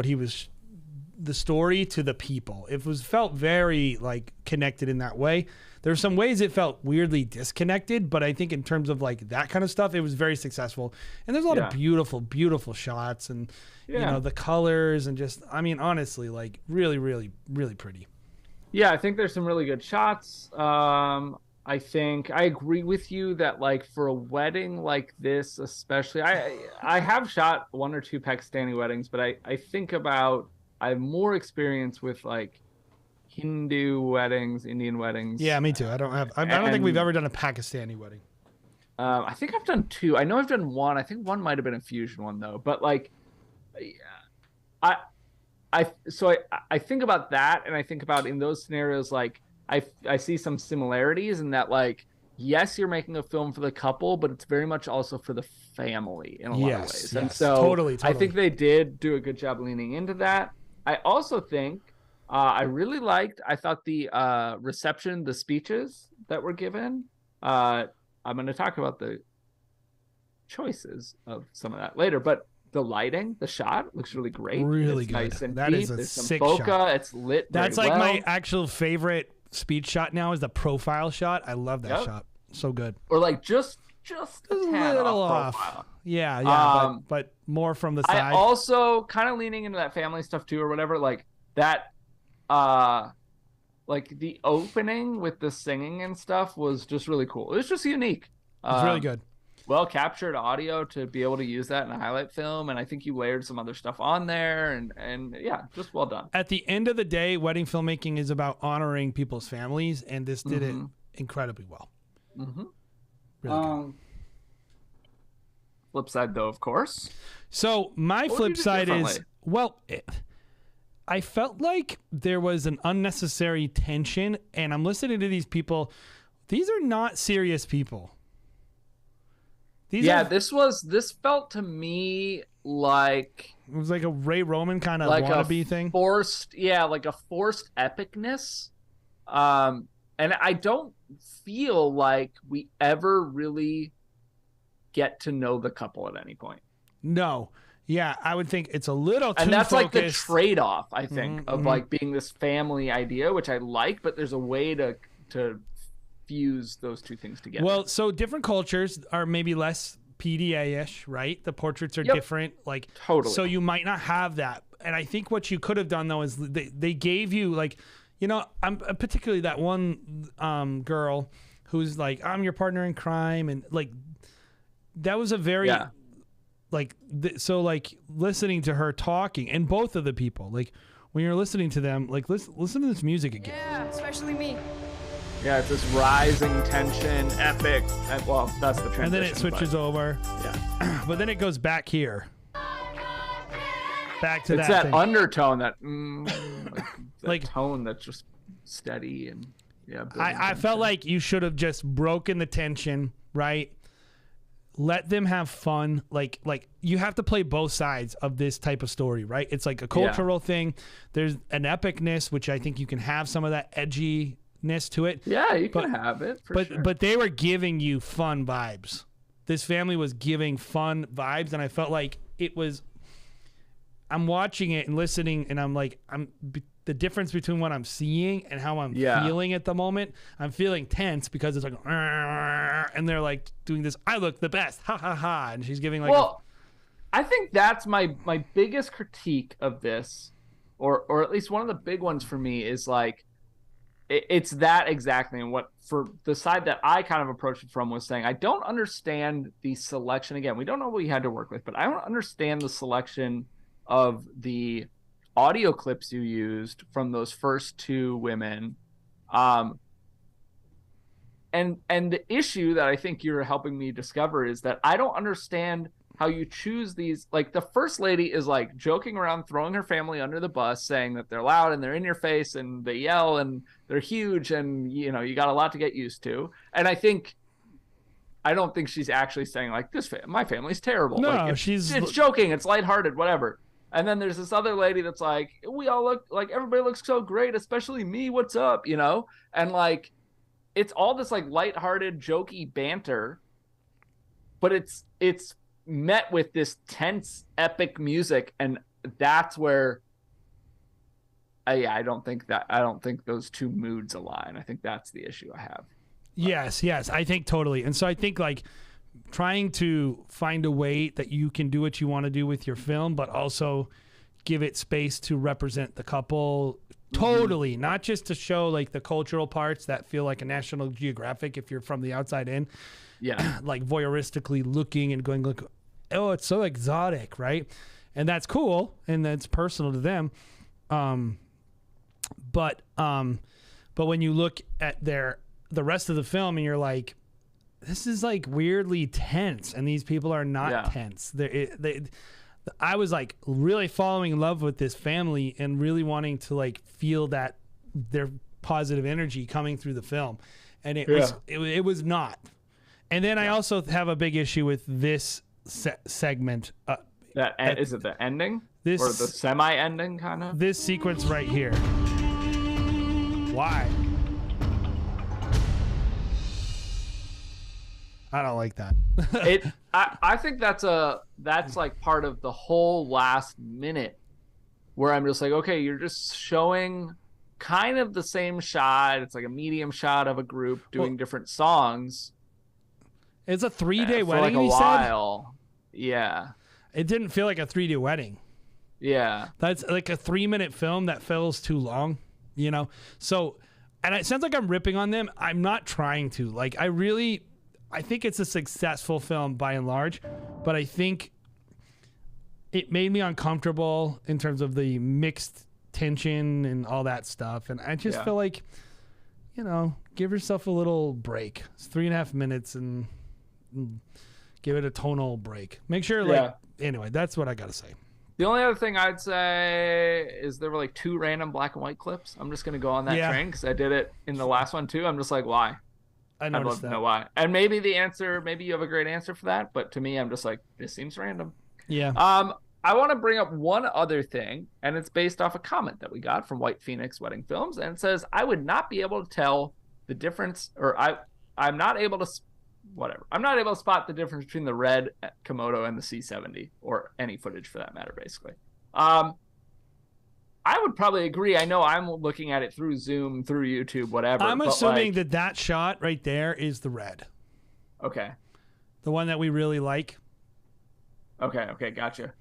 the story to the people. It felt very like connected in that way. There's some ways it felt weirdly disconnected, but I think in terms of like that kind of stuff, it was very successful. And there's a lot of beautiful, beautiful shots, and the colors, and just, I mean, honestly, like really, really, really pretty. Yeah, I think there's some really good shots. I think I agree with you that like for a wedding like this, especially, I have shot 1 or 2 Pakistani weddings, but I think about, I have more experience with like Hindu weddings, Indian weddings. Yeah, me too. I don't think we've ever done a Pakistani wedding. I think I've done 2. I know I've done 1. I think 1 might have been a fusion one though. But like, I think about that, and I think about in those scenarios, like I see some similarities in that, like, yes, you're making a film for the couple, but it's very much also for the family in a lot of ways. And so totally. I think they did do a good job leaning into that. I also think I really liked, I thought the reception, the speeches that were given. I'm going to talk about the choices of some of that later, but the lighting, the shot looks really great. Really it's good. Nice and that deep. is a There's some sick bokeh. shot. It's lit. That's very like well. my actual favorite speech shot now is the profile shot. I love that shot. So good. Or like just just a a tad little off off. profile. Yeah, but more from the side. I also kind of leaning into that family stuff too, or whatever. Like that, like the opening with the singing and stuff was just really cool. It was just unique. It's really good. Well captured audio to be able to use that in a highlight film, and I think you layered some other stuff on there, and yeah, just well done. At the end of the day, wedding filmmaking is about honoring people's families, and this did it incredibly well. Really good. Flip side, though, of course. So my flip side is, well, I felt like there was an unnecessary tension, and I'm listening to these people. These are not serious people. This felt to me like it was like a Ray Roman kind of like wannabe thing. Like a forced epicness. And I don't feel like we ever really get to know the couple at any point. No. Yeah, I would think it's a little too and that's focused. like the trade-off, I think, of like being this family idea, which I like, but there's a way to fuse those two things together. Well, so different cultures are maybe less PDA-ish, right? The portraits are different, like totally. So you might not have that. And I think what you could have done though is they gave you like, you know, I'm particularly that one girl who's like, I'm your partner in crime, and like that was a very like so like listening to her talking, and both of the people, like when you're listening to them, like listen to this music again. Yeah, especially me. Yeah, it's this rising tension, epic. Well, that's the transition. And then it switches over. Yeah. But then it goes back here. Back to it's that thing. Undertone, that like tone that's just steady and I felt like you should have just broken the tension, right? Let them have fun. Like you have to play both sides of this type of story, right? It's like a cultural thing. There's an epicness, which I think you can have some of that edginess to it. Yeah, you can have it for sure. But they were giving you fun vibes. This family was giving fun vibes, and I felt like it was. I'm watching it and listening, and I'm like, the difference between what I'm seeing and how I'm feeling at the moment. I'm feeling tense because it's like, and they're like doing this. I look the best, ha ha ha, and she's giving like. Well, I think that's my biggest critique of this, or at least one of the big ones for me is like, it's that exactly. And what for the side that I kind of approached it from was saying, I don't understand the selection. Again, we don't know what we had to work with, but I don't understand the selection of the audio clips you used from those first two women. And the issue that I think you're helping me discover is that I don't understand how you choose these. Like the first lady is like joking around, throwing her family under the bus, saying that they're loud and they're in your face and they yell and they're huge and, you know, you got a lot to get used to. And I don't think she's actually saying like my family's terrible. No, like, it's joking. It's lighthearted, whatever. And then there's this other lady that's like, we all look like everybody looks so great, especially me. What's up? You know? And like, it's all this like lighthearted, jokey banter, but it's met with this tense, epic music. And that's where I don't think those two moods align. I think that's the issue I have. Yes, I think totally. And so I think like trying to find a way that you can do what you want to do with your film, but also give it space to represent the couple totally, not just to show like the cultural parts that feel like a National Geographic if you're from the outside in. Yeah. Like voyeuristically looking and going, look, oh, it's so exotic, right? And that's cool and that's personal to them. But when you look at the rest of the film and you're like, this is like weirdly tense, and these people are not tense. I was like really falling in love with this family and really wanting to like feel that their positive energy coming through the film, and it was not. And then I also have a big issue with this segment. Is it the ending or the semi-ending kind of? This sequence right here. Why? I don't like that. I think that's like part of the whole last minute where I'm just like, okay, you're just showing kind of the same shot. It's like a medium shot of a group doing different songs. It's a 3-day for wedding. like a you while. Yeah. It didn't feel like a 3-day wedding. Yeah. That's like a 3-minute film that feels too long, you know? So, and it sounds like I'm ripping on them. I'm not trying to. Like, I think it's a successful film by and large, but I think it made me uncomfortable in terms of the mixed tension and all that stuff. And I just feel like, you know, give yourself a little break. It's 3.5 minutes and give it a tonal break. Make sure, anyway, that's what I got to say. The only other thing I'd say is there were like 2 random black and white clips. I'm just going to go on that train because I did it in the last one too. I'm just like, why? I noticed I'd love that. to know why. And maybe you have a great answer for that. But to me, I'm just like, this seems random. Yeah. I want to bring up one other thing, and it's based off a comment that we got from White Phoenix Wedding Films, and it says, I would not be able to tell the difference, or I'm not able to spot the difference between the red Komodo and the C70, or any footage for that matter, basically. I would probably agree. I know I'm looking at it through Zoom, through YouTube, whatever. I'm assuming that shot right there is the red. Okay. The one that we really like. Okay, gotcha.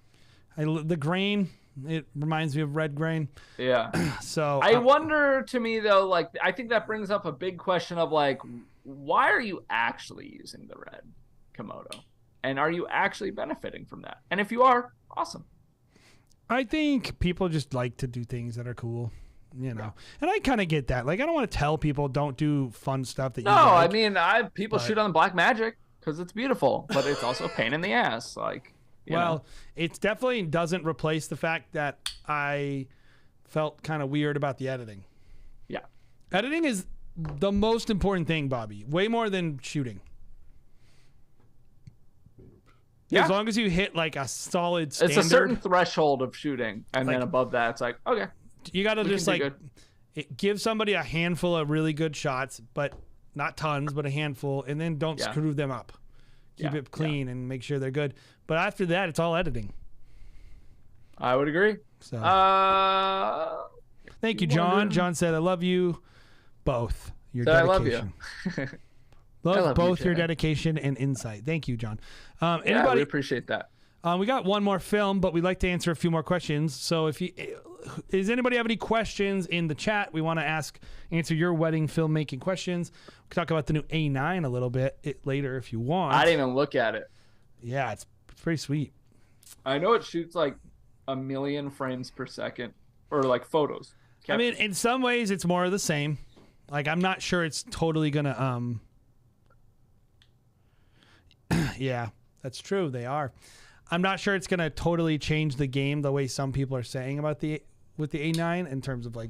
The grain, it reminds me of red grain. Yeah. So I wonder, to me though, like, I think that brings up a big question of like, why are you actually using the red Komodo? And are you actually benefiting from that? And if you are, awesome. I think people just like to do things that are cool, you know. And I kind of get that. Like, I don't want to tell people don't do fun stuff that you like. I mean, people shoot on black magic because it's beautiful, but it's also a pain in the ass. Like, you know. It definitely doesn't replace the fact that I felt kind of weird about the editing. Yeah. Editing is the most important thing, Bobby. Way more than shooting. Yeah. As long as you hit like a solid standard. It's a certain threshold of shooting, and then above that, it's like, okay. You got to just like give somebody a handful of really good shots, but not tons, but a handful, and then don't screw them up. Keep it clean and make sure they're good. But after that, it's all editing. I would agree. So, thank you, John. John said, I love you both. Your dedication. I love you. Love both your dedication and insight. Thank you, John. We appreciate that. We got one more film, but we'd like to answer a few more questions. So does anybody have any questions in the chat? We want to answer your wedding filmmaking questions. We can talk about the new A9 a little bit later if you want. I didn't even look at it. Yeah, it's pretty sweet. I know it shoots like 1 million frames per second, or like photos. I mean, in some ways, it's more of the same. Like, I'm not sure it's totally gonna. Yeah, that's true. They are. I'm not sure it's gonna totally change the game the way some people are saying about with the A9 in terms of like.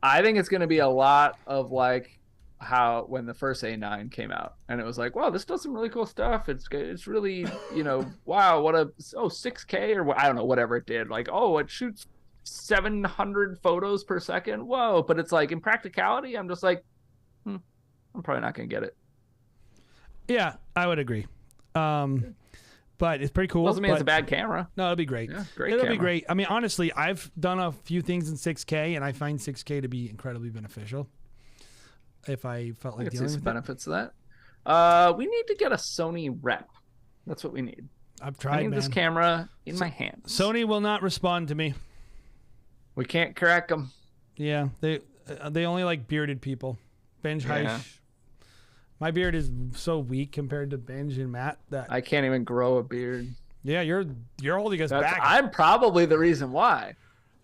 I think it's gonna be a lot of like how when the first A9 came out, and it was like, wow, this does some really cool stuff. It's really, wow, what 6K or I don't know, whatever it did. Like, oh, it shoots 700 photos per second. Whoa, but it's like in practicality, I'm just like, I'm probably not gonna get it. Yeah, I would agree. But it's pretty cool. Doesn't mean it's a bad camera. No, it'll be great. Yeah, great It'll camera. be great. I mean, honestly, I've done a few things in 6K, and I find 6K to be incredibly beneficial. If I felt like dealing some with benefits of that. We need to get a Sony rep. That's what we need. I've tried, I need this camera in my hands. Sony will not respond to me. We can't crack them. Yeah, they only like bearded people. Benj Heish. My beard is so weak compared to Benj and Matt that I can't even grow a beard. Yeah, you're holding us back. I'm probably the reason why.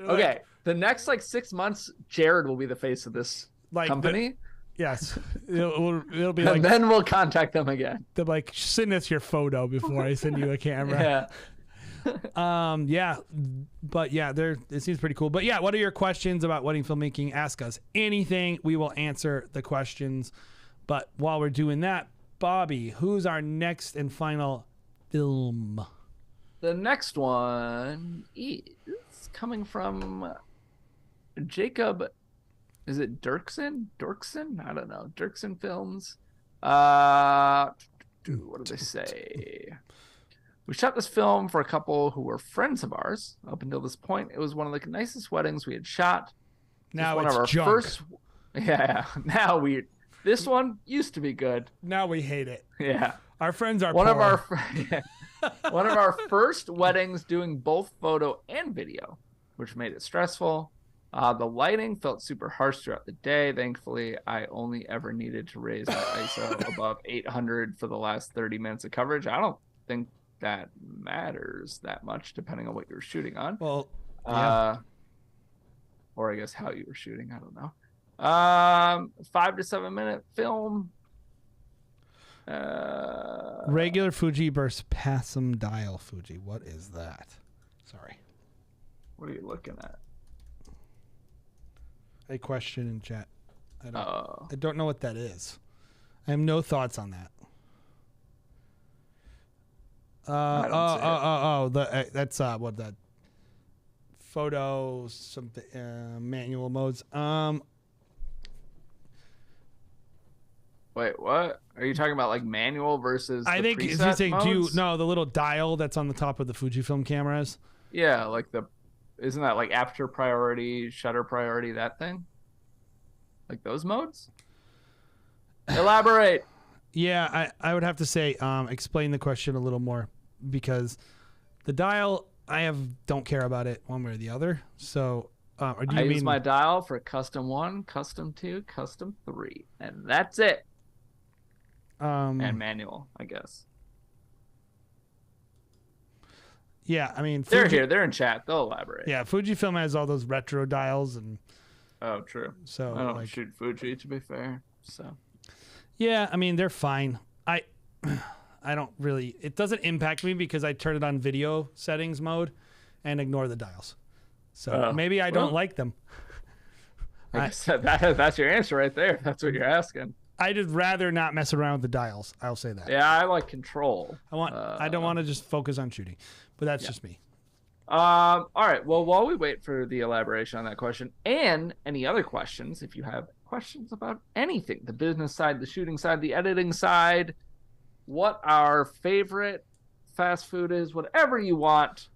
Okay, the next 6 months, Jared will be the face of this company. Yes, it'll be and then we'll contact them again. They're like, send us your photo before I send you a camera. Yeah. But yeah, it seems pretty cool. But yeah, what are your questions about wedding filmmaking? Ask us anything. We will answer the questions. But while we're doing that, Bobby, who's our next and final film? The next one is coming from Jacob. Is it Durksen? I don't know. Durksen Films. What did they say? We shot this film for a couple who were friends of ours. Up until this point, it was one of the nicest weddings we had shot. Now it's junk. Yeah. Now this one used to be good. Now we hate it. Yeah. Our friends are one poor. of our one of our first weddings doing both photo and video, which made it stressful. The lighting felt super harsh throughout the day. Thankfully, I only ever needed to raise my ISO above 800 for the last 30 minutes of coverage. I don't think that matters that much, depending on what you're shooting on. Well, yeah. Or I guess how you were shooting. I don't know. 5 to 7 minute film. Regular Fuji versus Passum dial Fuji. What is that? Sorry. What are you looking at? A question in chat. I don't know what that is. I have no thoughts on that. That's what that photo something manual modes. Wait, what? Are you talking about like manual versus I think is he saying the little dial that's on the top of the Fujifilm cameras? Yeah, like isn't that like aperture priority, shutter priority, that thing? Like those modes? Elaborate. Yeah, I would have to say explain the question a little more, because the dial don't care about it one way or the other. So or do you use my dial for custom 1, custom 2, custom 3, and that's it. And manual, I guess. Yeah, I mean they're here. They're in chat. They'll elaborate. Yeah, Fujifilm has all those retro dials and. Oh, true. So I don't shoot Fuji, to be fair. So. Yeah, I mean they're fine. I don't really. It doesn't impact me because I turn it on video settings mode, and ignore the dials. So maybe I don't like them. I guess that's your answer right there. That's what you're asking. I'd rather not mess around with the dials. I'll say that. Yeah, I like control. I don't want to just focus on shooting, but that's just me. All right. Well, while we wait for the elaboration on that question and any other questions, if you have questions about anything, the business side, the shooting side, the editing side, what our favorite fast food is, whatever you want,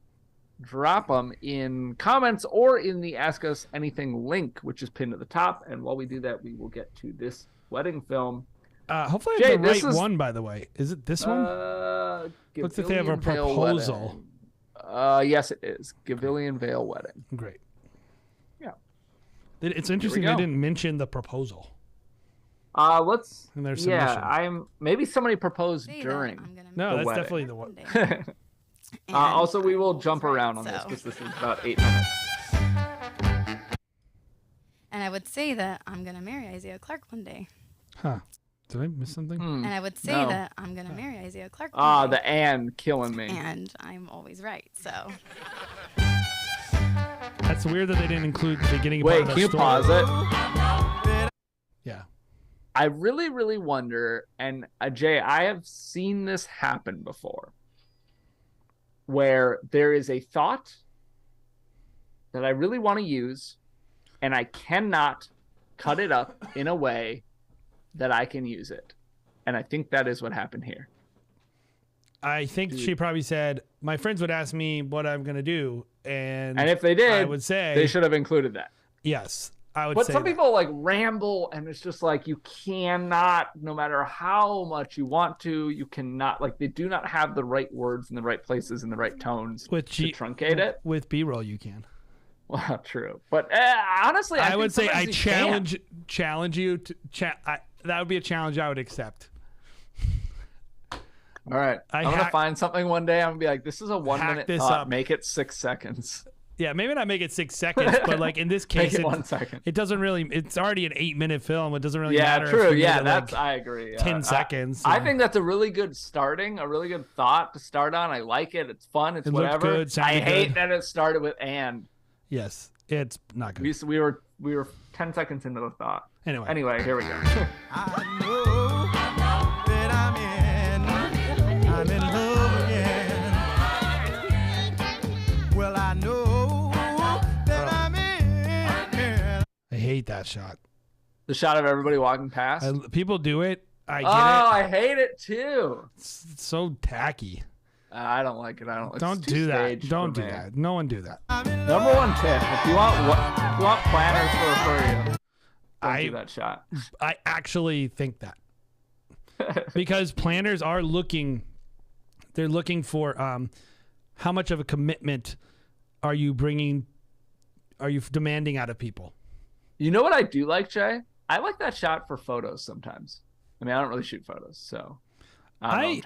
drop them in comments or in the Ask Us Anything link, which is pinned at the top. And while we do that, we will get to this wedding film. Hopefully I have the right one, by the way. Is it this one? Looks like they have a proposal. Yes, it is. Gavillion Vale Wedding. Great. Yeah. It's interesting they didn't mention the proposal. Let's. In their submission. Maybe somebody proposed during. No, that's wedding. definitely the one. Also, we will jump around on this because this is about 8 minutes. And I would say that I'm gonna marry Isaiah Clarke one day. Huh. Did I miss something? And I would say that I'm gonna marry Isaiah Clarke one day. The and killing me. And I'm always right, so. That's weird that they didn't include the beginning of Wait, the can you story. pause it? Yeah. I really, really wonder, and Jay, I have seen this happen before, where there is a thought that I really want to use, and I cannot cut it up in a way that I can use it. And I think that is what happened here. I think she probably said, my friends would ask me what I'm going to do. And if they did, I would say they should have included that. Yes, I would but say some that. people like ramble, and it's just like you cannot, no matter how much you want to, you cannot, like they do not have the right words in the right places and the right tones to truncate it. With B-roll, you can. Well, true. But honestly, I would say I challenge you to that would be a challenge I would accept. All right. I'm going to find something one day. I'm going to be like, this is a 1 minute thought. Make it 6 seconds. Yeah, maybe not make it 6 seconds, but like in this case, make it 1 second. It doesn't really, it's already an 8-minute film. It doesn't really matter. Yeah, true. If Yeah, that's, I agree. 10 seconds. I think that's a really good a really good thought to start on. I like it. It's fun. It's whatever. Good, I hate that it started with and. Yes, it's not good. We were 10 seconds into the thought. Anyway, here we go. I know that I'm in love again. Well, I know that I'm in. I hate that shot. The shot of everybody walking past. People do it. I get it. I hate it too. It's so tacky. I don't like it. Don't do that. Don't do that. No one do that. Number one tip: if you want planners for a furry, don't do that shot. I actually think that. because planners are looking. They're looking for how much of a commitment are you demanding out of people? You know what I do like, Jay? I like that shot for photos sometimes. I mean, I don't really shoot photos, so I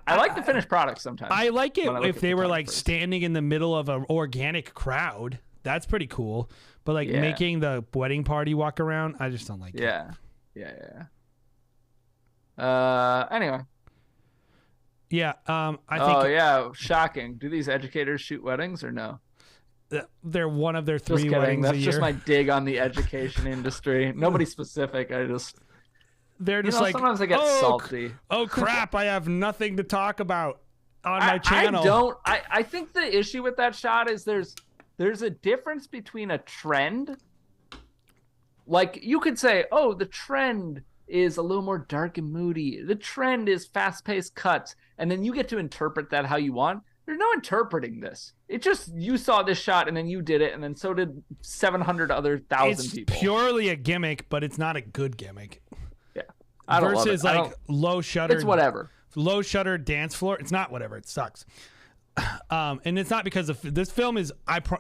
like the finished product sometimes. I like it if they were like standing in the middle of an organic crowd. That's pretty cool. But like making the wedding party walk around, I just don't like it. Yeah. Anyway. Yeah. I think. Oh yeah, shocking. Do these educators shoot weddings or no? They're one of their 3 just weddings That's a year. just my dig on the education industry. Nobody specific. They're just like, sometimes I get salty. Oh crap! I have nothing to talk about on my channel. I think the issue with that shot is there's a difference between a trend. Like you could say, oh, the trend is a little more dark and moody. The trend is fast-paced cuts, and then you get to interpret that how you want. There's no interpreting this. It just, you saw this shot and then you did it, and then so did 700 other thousand people. It's purely a gimmick, but it's not a good gimmick. Yeah. I don't Versus love it. like low shutter. It's whatever. Low shutter dance floor. It's not whatever. It sucks. And it's not because of this film is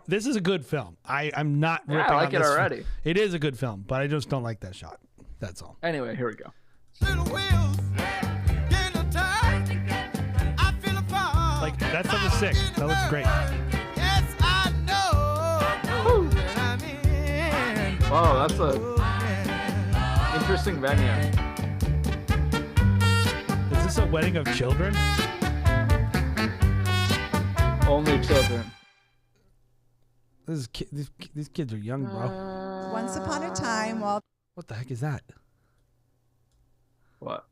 this is a good film. I'm not ripping I like on it this already. Film. It is a good film, but I just don't like that shot. That's all. Anyway, here we go. Like that stuff is sick. That looks great. Yes, I know that I'm in. Whoa, that's a interesting venue. Is this a wedding of children? Only children. These kids are young, bro. Once upon a time, while What the heck is that? What?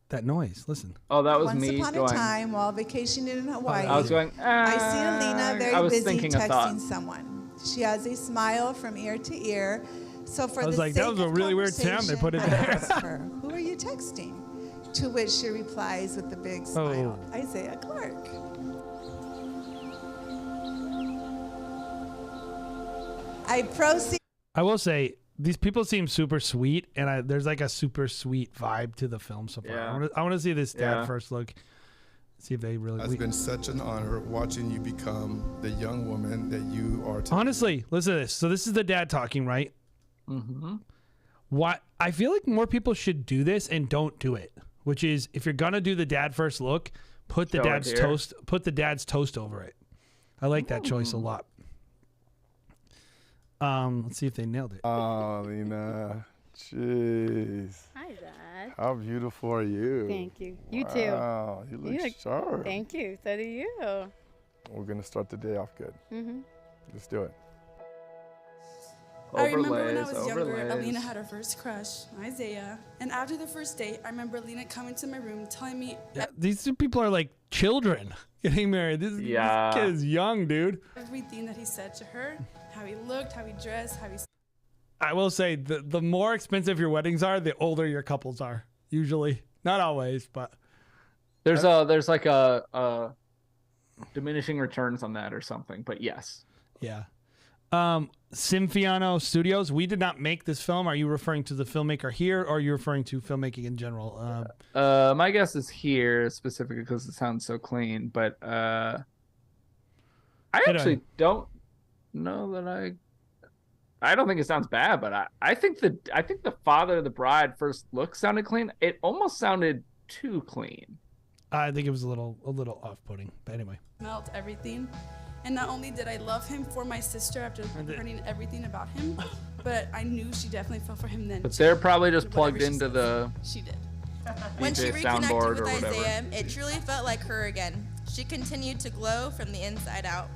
That noise. Listen. Oh, that was once me upon going. a time, while vacationing in Hawaii, I was going. I see Alina I very was busy thinking a thought. texting someone. She has a smile from ear to ear. So for I was the like, sake that was a of really weird sound they put in conversation, I there. ask her, "Who are you texting?" To which she replies with a big smile, "Isaiah Clarke." I proceed. I will say these people seem super sweet, and there's like a super sweet vibe to the film so far. Yeah. I want to see this dad first look. See if they really. It's been such an honor watching you become the young woman that you are today. Honestly, listen to this. So this is the dad talking, right? Mm-hmm. What I feel like more people should do this and don't do it. Which is, if you're gonna do the dad first look, put the dad's toast. Put the dad's toast over it. I like that choice a lot. Let's see if they nailed it. Oh, Lena. Jeez. Hi, Dad. How beautiful are you? Thank you. You too. Wow, you look sharp. Thank you. So do you. We're going to start the day off good. Mm-hmm. Let's do it. I remember when I was younger, Alina had her first crush, Isaiah. And after the first date, I remember Alina coming to my room telling me These two people are like children getting married. This kid is young, dude. everything that he said to her, how he looked, how he dressed, how he... I will say the more expensive your weddings are, the older your couples are. Usually, not always, but There's like a diminishing returns on that or something, but yes. Yeah. Sinfiano Studios. We did not make this film. Are you referring to the filmmaker here, or are you referring to filmmaking in general? My guess is here specifically because it sounds so clean, but I actually don't know that I don't think it sounds bad, but I think the father of the bride first look sounded clean. It almost sounded too clean. I think it was a little off-putting, but anyway. Smelled everything. And not only did I love him for my sister after learning everything about him, but I knew she definitely fell for him then. But they're probably just plugged into the She did. When she DJ reconnected soundboard with or whatever. Isaiah, it truly felt like her again. She continued to glow from the inside out.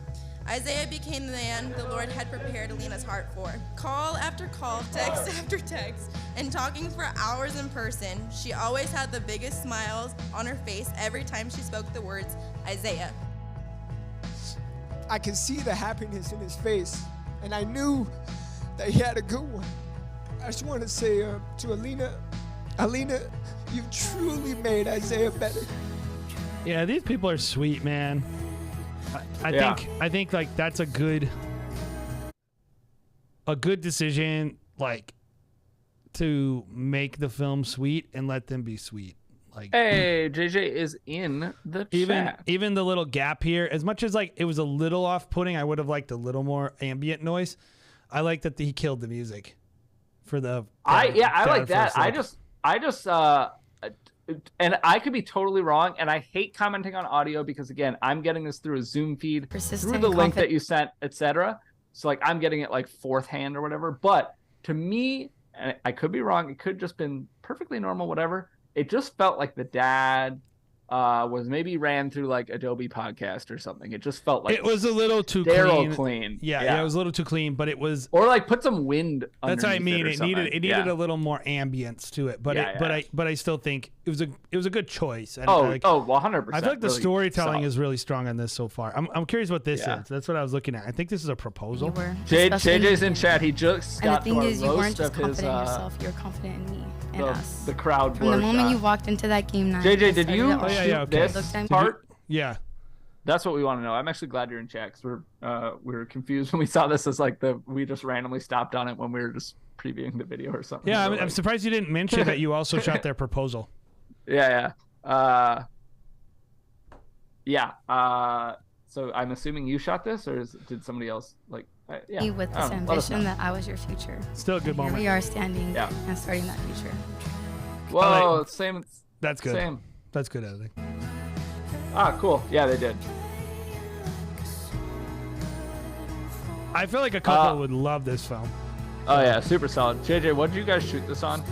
Isaiah became the man the Lord had prepared Alina's heart for. Call after call, text after text, and talking for hours in person, she always had the biggest smiles on her face every time she spoke the words, Isaiah. I could see the happiness in his face, and I knew that he had a good one. I just want to say to Alina, you've truly made Isaiah better. Yeah, these people are sweet, man. I think like that's a good decision, like to make the film sweet and let them be sweet. Like, hey, JJ is in the chat. Even the little gap here, as much as like it was a little off-putting, I would have liked a little more ambient noise. I like that he killed the music for the. I like that. I just and I could be totally wrong, and I hate commenting on audio because again, I'm getting this through a Zoom feed, through the link that you sent, etc. So like I'm getting it like fourth hand or whatever. But to me, and I could be wrong, it could just been perfectly normal, whatever. It just felt like the dad was maybe ran through like Adobe Podcast or something. It just felt like it was a little too clean. Yeah, it was a little too clean, but it was. Or like put some wind. That's what I mean. It needed a a little more ambience to it, but but I still think it was a good choice. And 100%. I feel like the storytelling is really strong on this so far. I'm curious what this is. That's what I was looking at. I think this is a proposal. JJ's in chat. He just got the thing to is, a you weren't roast just of his. confident in yourself. You're confident in me and us. The crowd. From the moment you walked into that game night. JJ, did you shoot this part? Yeah. That's what we want to know. I'm actually glad you're in chat because we were confused when we saw this as like we just randomly stopped on it when we were just previewing the video or something. Yeah, so I'm surprised you didn't mention that you also shot their proposal. Yeah. So I'm assuming you shot this, or did somebody else like? Me with this ambition that I was your future. Still a good moment. Here we are standing and starting that future. Whoa, same. That's good. Same. That's good editing. Ah, cool. Yeah, they did. I feel like a couple would love this film. Oh yeah, super solid. JJ, what did you guys shoot this on?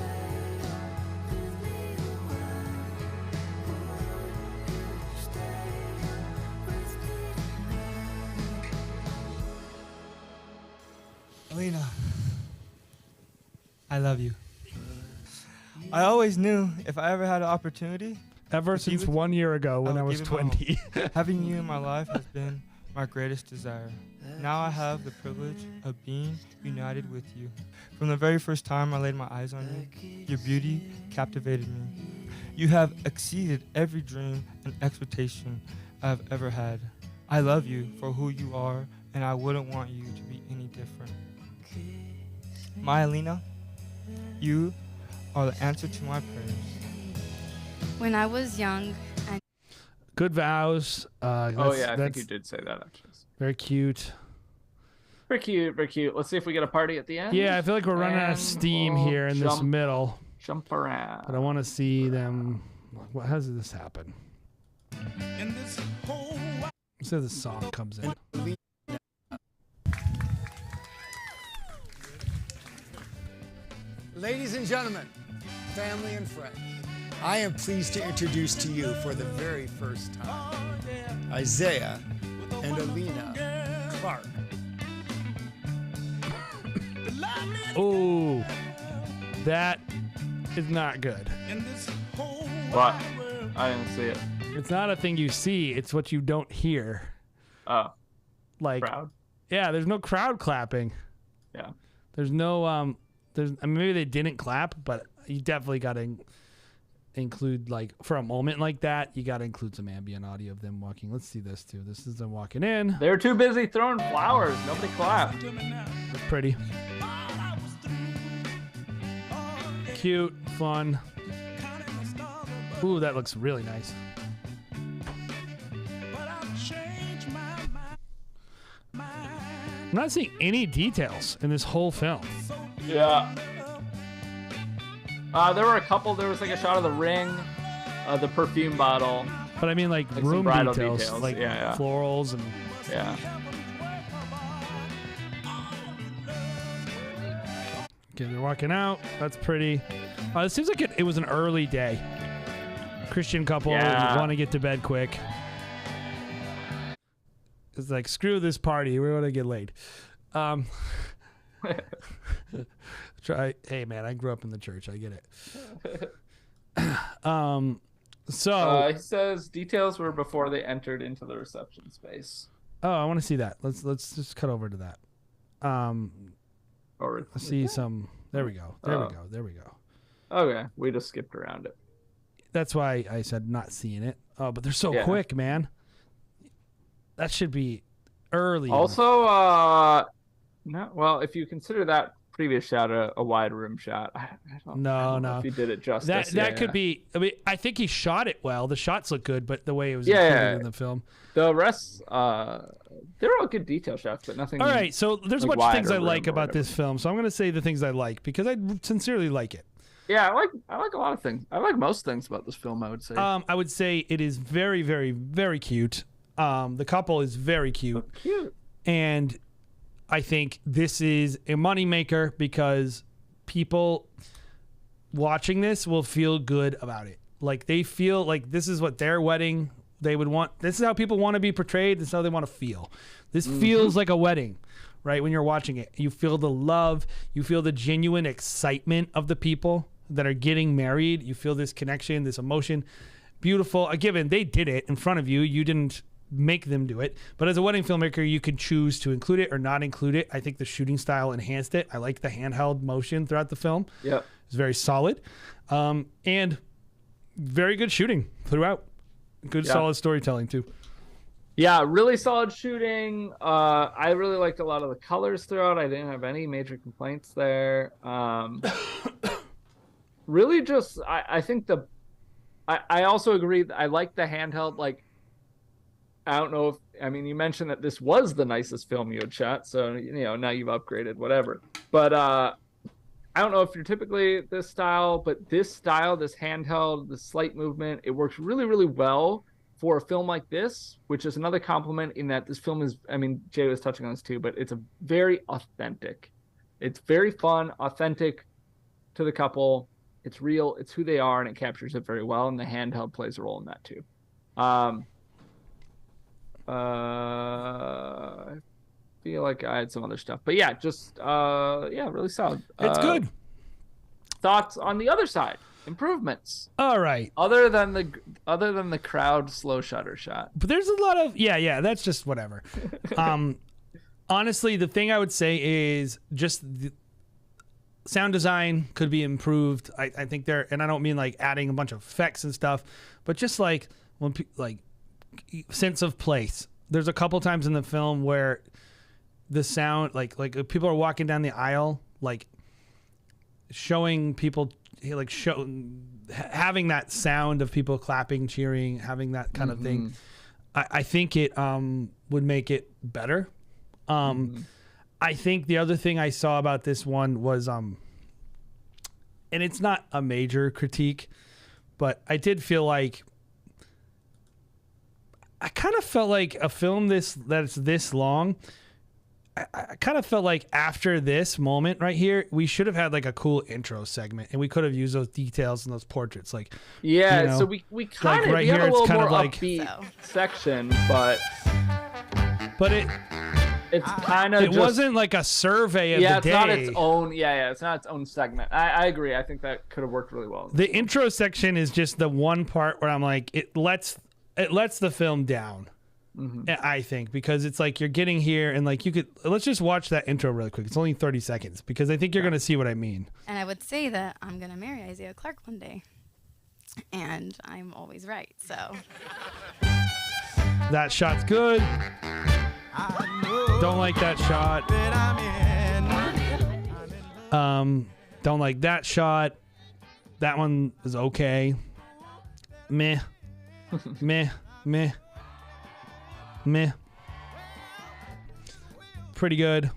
Alina, I love you. I always knew if I ever had an opportunity. Ever since 1 year ago when I was 20. Having you in my life has been my greatest desire. Now I have the privilege of being united with you. From the very first time I laid my eyes on you, your beauty captivated me. You have exceeded every dream and expectation I've ever had. I love you for who you are, and I wouldn't want you to be any different. My Alina, you are the answer to my prayers. When I was young. Good vows. I think you did say that actually. Very cute. Very cute, very cute. Let's see if we get a party at the end. Yeah, I feel like we're running out of steam here in this middle. Jump around. But I want to see them. How does this happen? So the song comes in. Ladies and gentlemen, family and friends, I am pleased to introduce to you for the very first time Isaiah and Alina Clark. Oh, that is not good. What? I didn't see it. It's not a thing you see, it's what you don't hear. Oh. Like crowd? Yeah, there's no crowd clapping. Yeah. There's no I mean, maybe they didn't clap, but you definitely got to include, like, for a moment like that, you got to include some ambient audio of them walking. Let's see this too. This is them walking in. They're too busy throwing flowers. Nobody clapped. They're pretty. Cute, fun. Ooh, that looks really nice. I'm not seeing any details in this whole film. Yeah. There were a couple. There was like a shot of the ring, the perfume bottle. But I mean, like room details, like florals and. Yeah. Okay, they're walking out. That's pretty. It seems like it was an early day. Christian couple want to get to bed quick. It's like, screw this party. We want to get laid. Hey man, I grew up in the church. I get it. So he says details were before they entered into the reception space. Oh, I want to see that. Let's just cut over to that. Let's see some. There we go. There we go. Okay, we just skipped around it. That's why I said not seeing it. Oh, but they're so quick, man. That should be early. Also, no. Well, if you consider that previous shot a wide rim shot. I don't know if he did it justice. That could be. I mean, I think he shot it well. The shots look good, but the way it was included in the film. The rest, they're all good detail shots, but nothing. All right, so there's a bunch of things I like about this film. So I'm going to say the things I like because I sincerely like it. Yeah, I like a lot of things. I like most things about this film, I would say. I would say it is very, very, very cute. The couple is very cute. Oh, cute. And I think this is a moneymaker because people watching this will feel good about it. Like they feel like this is what their wedding they would want. This is how people want to be portrayed. This is how they want to feel. This feels like a wedding, right? When you're watching it, you feel the love, you feel the genuine excitement of the people that are getting married. You feel this connection, this emotion. Beautiful. Given they did it in front of you, you didn't make them do it. But as a wedding filmmaker, you can choose to include it or not include it. I think the shooting style enhanced it. I like the handheld motion throughout the film. Yeah, it's very solid, and very good shooting throughout. Good solid storytelling too. Yeah, really solid shooting. I really liked a lot of the colors throughout. I didn't have any major complaints there. Really, just I think I also agree. I like the handheld. Like, I don't know if you mentioned that this was the nicest film you had shot, so now you've upgraded, whatever. But I don't know if you're typically this style, but this style, this handheld, the slight movement, it works really, really well for a film like this, which is another compliment in that this film is, Jay was touching on this too, but it's a very authentic. It's very fun, authentic to the couple. It's real, it's who they are, and it captures it very well, and the handheld plays a role in that too. I feel like I had some other stuff, but yeah, just really solid. It's good. Thoughts on the other side? Improvements. All right. Other than the crowd slow shutter shot. But there's a lot of that's just whatever. Honestly, the thing I would say is just the sound design could be improved. I think and I don't mean like adding a bunch of effects and stuff, but just like when sense of place. There's a couple times in the film where the sound, like people are walking down the aisle, like showing people, like having that sound of people clapping, cheering, having that kind of thing. I think it would make it better. I think the other thing I saw about this one was, and it's not a major critique, but I did feel like I kind of felt like a film that's this long. I kind of felt like after this moment right here, we should have had like a cool intro segment, and we could have used those details and those portraits. Like, so we kind of right have here, a little it's kind more of like upbeat section, but it's kind of it wasn't like a survey of the day. It's not its own. It's not its own segment. I agree. I think that could have worked really well. The intro section is just the one part where I'm like, it lets the film down. I think, because it's like you're getting here and like let's just watch that intro really quick. It's only 30 seconds because I think you're going to see what I mean. And I would say that I'm going to marry Isaiah Clarke one day. And I'm always right, so. That shot's good. Don't like that shot. Don't like that shot. That one is okay. Meh. Meh. Meh. Meh. Pretty good.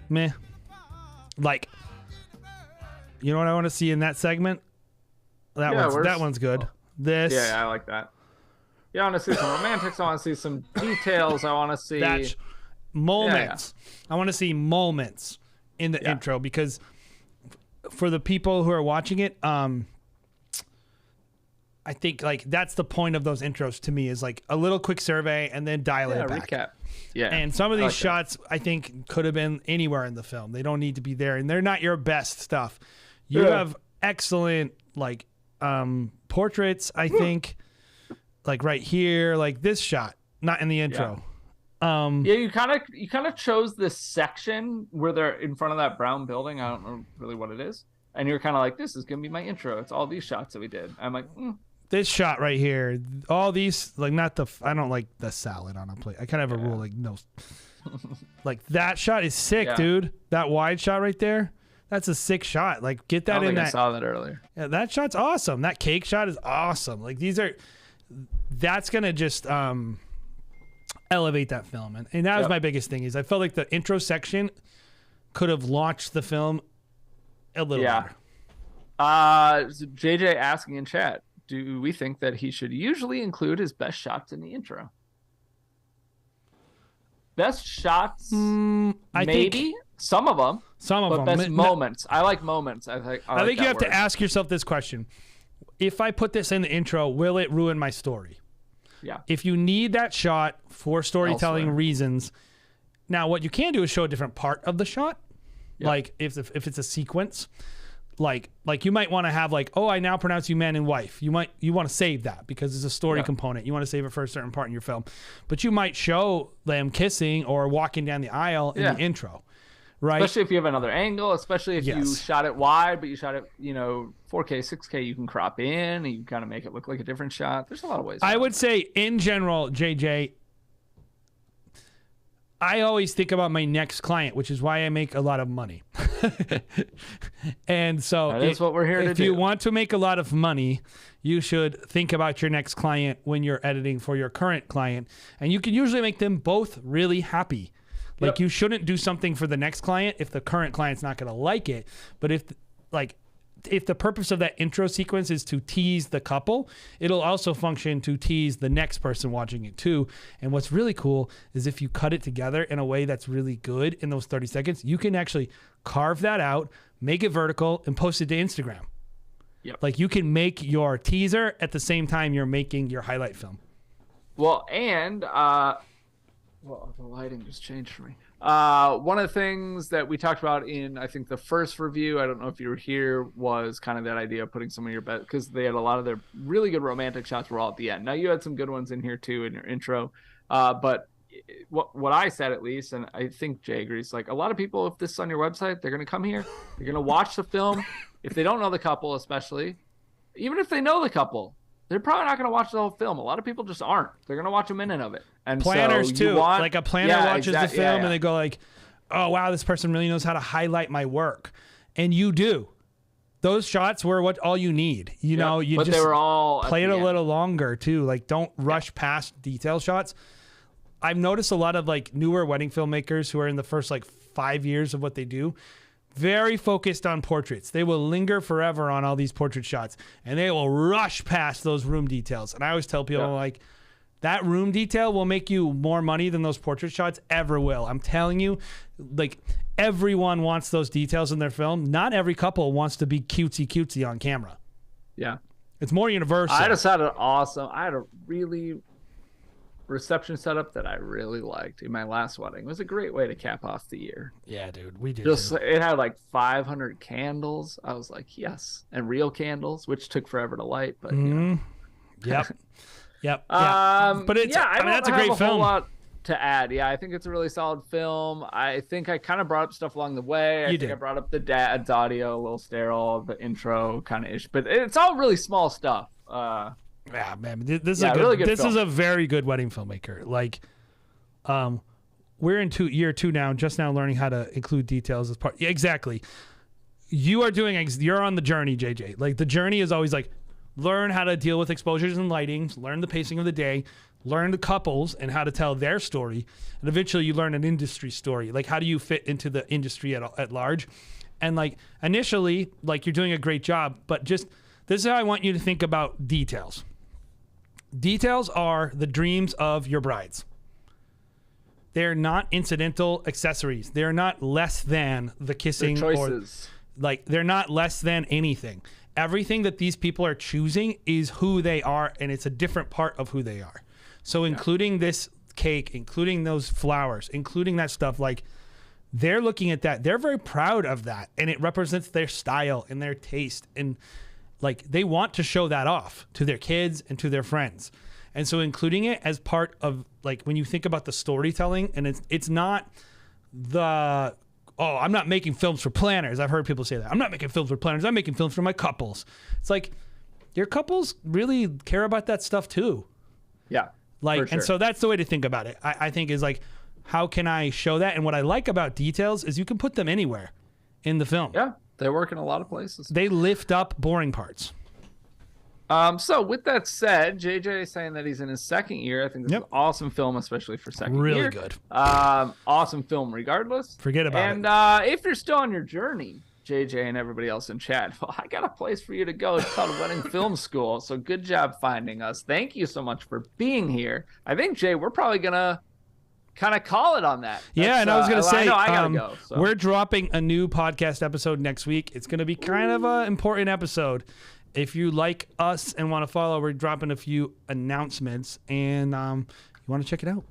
Meh. Like, you know what I want to see in that segment? That one's good. This. Yeah, I like that. Yeah, I want to see some romantics. I want to see some details. I want to see moments. I want to see moments in the intro, because for the people who are watching it, I think like that's the point of those intros to me, is like a little quick survey and then dial it back. Recap. Yeah. And some of these shots I think could have been anywhere in the film. They don't need to be there, and they're not your best stuff. You have excellent like portraits, I think. Like right here, like this shot, not in the intro. You kind of chose this section where they're in front of that brown building. I don't know really what it is. And you're kind of like, this is going to be my intro. It's all these shots that we did. I'm like, this shot right here, all these, like, not the, I don't like the salad on a plate. I kind of have a rule, like, no. Like, that shot is sick, dude. That wide shot right there, that's a sick shot. Like, get that in that. I saw that earlier. Yeah, that shot's awesome. That cake shot is awesome. Like, that's going to just elevate that film. And that was my biggest thing, is I felt like the intro section could have launched the film a little better. So JJ asking in chat, do we think that he should usually include his best shots in the intro? Best shots, I think some of them. But best moments. I like moments. I think you have to ask yourself this question: if I put this in the intro, will it ruin my story? Yeah. If you need that shot for storytelling reasons, now what you can do is show a different part of the shot. Yep. Like if it's a sequence. Like you might want to have like, oh, I now pronounce you man and wife. You want to save that because it's a story component. You want to save it for a certain part in your film. But you might show them kissing or walking down the aisle in the intro, right? Especially if you have another angle, especially if you shot it wide, but you shot it, 4K, 6K, you can crop in and you kind of make it look like a different shot. There's a lot of ways. I would say in general, JJ, I always think about my next client, which is why I make a lot of money. And so that is what we're here to do. If you want to make a lot of money, you should think about your next client when you're editing for your current client. And you can usually make them both really happy. Like you shouldn't do something for the next client if the current client's not going to like it. But if the purpose of that intro sequence is to tease the couple, it'll also function to tease the next person watching it too. And what's really cool is if you cut it together in a way that's really good in those 30 seconds, you can actually carve that out, make it vertical, and post it to Instagram. Yep. Like you can make your teaser at the same time you're making your highlight film. Well, and the lighting just changed for me. One of the things that we talked about in, I think, the first review, I don't know if you were here, was kind of that idea of putting some of your best, because they had a lot of their really good romantic shots were all at the end. Now, you had some good ones in here, too, in your intro. But what I said, at least, and I think Jay agrees, like, a lot of people, if this is on your website, they're going to come here, they're going to watch the film. If they don't know the couple, especially, even if they know the couple, they're probably not going to watch the whole film. A lot of people just aren't. They're going to watch a minute of it. And planners so too. Like a planner watches the film and they go like, oh, wow, this person really knows how to highlight my work. And you do. Those shots were all you need. You know, you just they were all play it a little longer too. Like don't rush past detail shots. I've noticed a lot of like newer wedding filmmakers who are in the first like 5 years of what they do, very focused on portraits. They will linger forever on all these portrait shots and they will rush past those room details. And I always tell people like, that room detail will make you more money than those portrait shots ever will. I'm telling you, like everyone wants those details in their film. Not every couple wants to be cutesy on camera. Yeah. It's more universal. I had a really reception setup that I really liked in my last wedding. It was a great way to cap off the year. Yeah, dude, we did. It had like 500 candles. I was like, yes, and real candles, which took forever to light, but Yep. Yep. But it's I mean, that's a great film. Whole lot to add. Yeah, I think it's a really solid film. I think I kind of brought up stuff along the way. I brought up the dad's audio, a little sterile, the intro kind of ish, but it's all really small stuff. Yeah, man, this is really good. This film. is a very good wedding filmmaker. Like, we're in year 2 now, just now learning how to include details as part. Yeah, exactly. You're on the journey, JJ. Like the journey is always like, learn how to deal with exposures and lightings, learn the pacing of the day, learn the couples and how to tell their story. And eventually you learn an industry story. Like how do you fit into the industry at large? And like initially, like you're doing a great job, but just this is how I want you to think about details. Details are the dreams of your brides. They're not incidental accessories. They're not less than the kissing. They're choices. They're not less than anything. Everything that these people are choosing is who they are, and it's a different part of who they are. So including this cake, including those flowers, including that stuff, like they're looking at that. They're very proud of that, and it represents their style and their taste. And like they want to show that off to their kids and to their friends. And so including it as part of like when you think about the storytelling, and it's not the... oh, I'm not making films for planners. I've heard people say that. I'm not making films for planners. I'm making films for my couples. It's like, your couples really care about that stuff too. Yeah. Like, for sure. and so that's the way to think about it. I think is like, how can I show that? And what I like about details is you can put them anywhere in the film. Yeah, they work in a lot of places. They lift up boring parts. So with that said, JJ is saying that he's in his second year. I think this is an awesome film, especially for second Really year. good. Awesome film regardless. Forget about it. And if you're still on your journey, JJ and everybody else in chat, well, I got a place for you to go. It's called Wedding Film School. So good job finding us. Thank you so much for being here. I think, Jay, we're probably going to kind of call it on that. Yeah, and I was going to say, I know I gotta go. So. We're dropping a new podcast episode next week. It's going to be kind of an important episode. If you like us and want to follow, we're dropping a few announcements, and you want to check it out.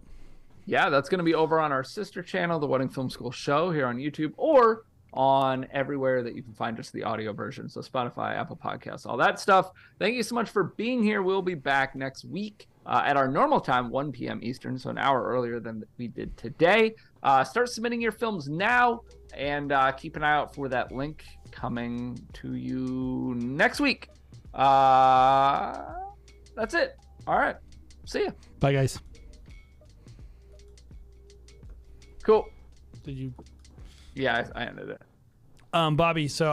Yeah, that's going to be over on our sister channel, the Wedding Film School Show, here on YouTube, or on everywhere that you can find just the audio version. So Spotify, Apple Podcasts, all that stuff. Thank you so much for being here. We'll be back next week at our normal time, 1 p.m. Eastern, so an hour earlier than we did today. Start submitting your films now, and keep an eye out for that link coming to you next week. That's it. All right. See ya. Bye, guys. Cool. Did you? Yeah, I ended it. Bobby, so